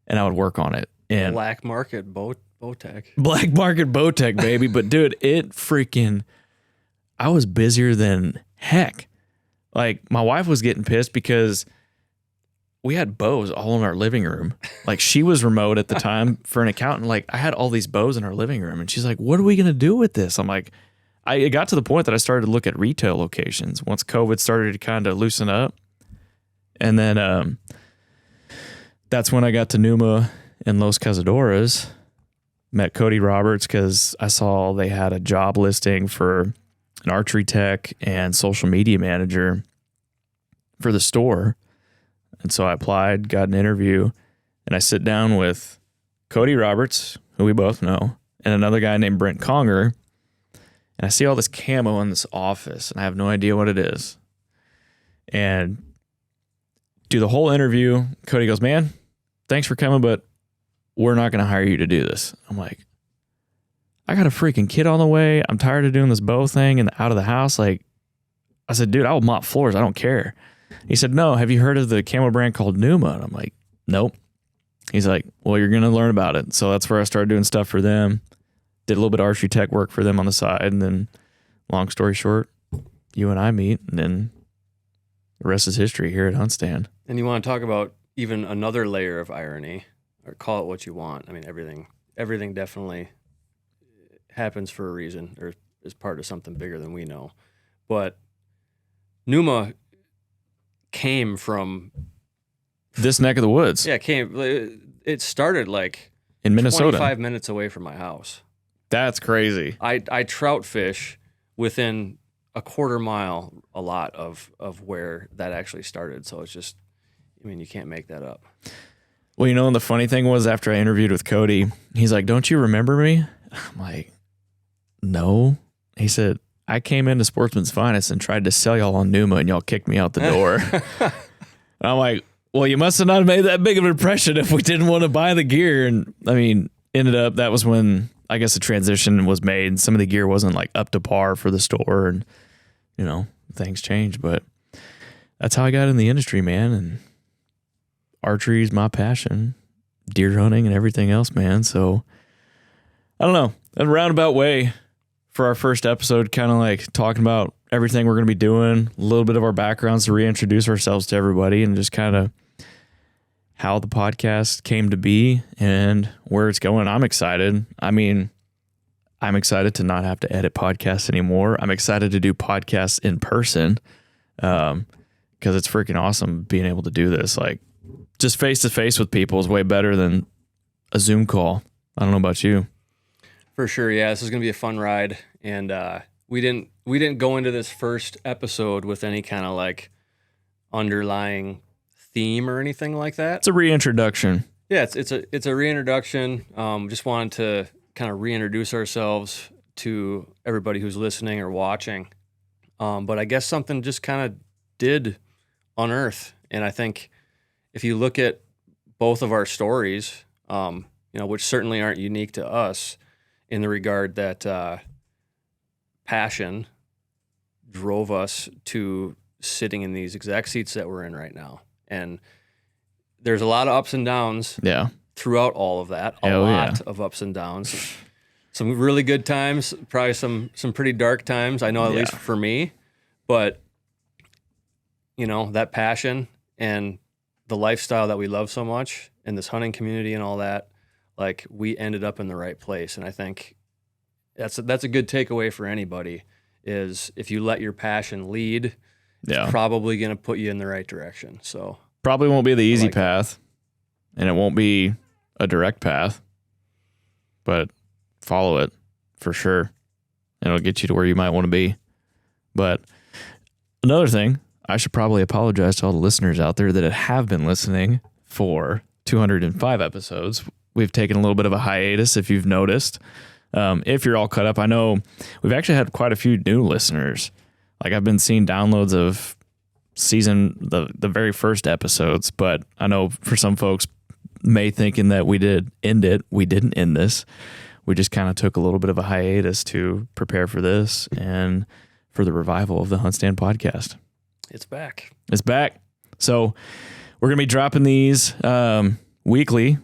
and I would work on it. And Black market bow tech. Black market bow tech, baby. But dude, I was busier than heck. Like my wife was getting pissed because we had bows all in our living room. Like she was remote at the time for an accountant. Like I had all these bows in our living room and she's like, what are we going to do with this? I'm like, it got to the point that I started to look at retail locations once COVID started to kind of loosen up. And then that's when I got to Numa and Los Cazadoras, met Cody Roberts because I saw they had a job listing for an archery tech and social media manager for the store. And so I applied, got an interview, and I sit down with Cody Roberts, who we both know, and another guy named Brent Conger. And I see all this camo in this office, and I have no idea what it is. And do the whole interview. Cody goes, man, thanks for coming, but we're not going to hire you to do this. I'm like, I got a freaking kid on the way. I'm tired of doing this bow thing and out of the house. Like, I said, dude, I will mop floors. I don't care. He said, no, have you heard of the camo brand called Numa? And I'm like, nope. He's like, well, you're going to learn about it. So that's where I started doing stuff for them. Did a little bit of archery tech work for them on the side. And then long story short, you and I meet and then the rest is history here at HuntStand. And you want to talk about even another layer of irony, or call it what you want. I mean, everything definitely happens for a reason or is part of something bigger than we know. But Numa came from this neck of the woods. Yeah, it started like in Minnesota, 25 minutes away from my house. That's crazy. I trout fish within a quarter mile a lot of where that actually started. So it's just, I mean, you can't make that up. Well, you know, and the funny thing was after I interviewed with Cody, he's like, don't you remember me? I'm like, no. He said, I came into Sportsman's Finest and tried to sell y'all on Numa and y'all kicked me out the door. And I'm like, well, you must have not made that big of an impression if we didn't want to buy the gear. And I mean, ended up, that was when I guess the transition was made. Some of the gear wasn't like up to par for the store and, you know, things changed. But that's how I got in the industry, man. And archery is my passion, deer hunting and everything else, man. So I don't know, a roundabout way for our first episode, kind of like talking about everything we're going to be doing, a little bit of our backgrounds to reintroduce ourselves to everybody, and just kind of how the podcast came to be and where it's going. I'm excited. I mean, I'm excited to not have to edit podcasts anymore. I'm excited to do podcasts in person because it's freaking awesome being able to do this. Like, just face to face with people is way better than a Zoom call. I don't know about you. For sure, yeah. This is gonna be a fun ride, and we didn't go into this first episode with any kind of like underlying theme or anything like that. It's a reintroduction. Yeah, it's a reintroduction. Just wanted to kind of reintroduce ourselves to everybody who's listening or watching. But I guess something just kind of did unearth, and I think if you look at both of our stories, which certainly aren't unique to us, in the regard that passion drove us to sitting in these exec seats that we're in right now. And there's a lot of ups and downs throughout all of that, a lot of ups and downs. Some really good times, probably some pretty dark times, I know, at least for me. But, that passion and the lifestyle that we love so much and this hunting community and all that, like, we ended up in the right place. And I think that's a good takeaway for anybody, is if you let your passion lead, it's probably going to put you in the right direction. So probably won't be the easy path, and it won't be a direct path, but follow it for sure, and it'll get you to where you might want to be. But another thing, I should probably apologize to all the listeners out there that have been listening for 205 episodes. We've taken a little bit of a hiatus, if you've noticed. If you're all caught up, I know we've actually had quite a few new listeners. Like, I've been seeing downloads of the very first episodes, but I know for some folks may thinking that we did end it. We didn't end this. We just kind of took a little bit of a hiatus to prepare for this and for the revival of the HuntStand podcast. It's back. It's back. So we're going to be dropping these weekly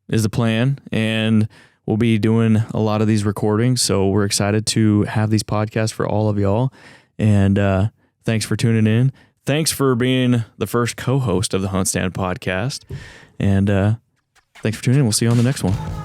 is the plan, and we'll be doing a lot of these recordings. So we're excited to have these podcasts for all of y'all. And thanks for tuning in. Thanks for being the first co-host of the HuntStand podcast. And thanks for tuning in. We'll see you on the next one.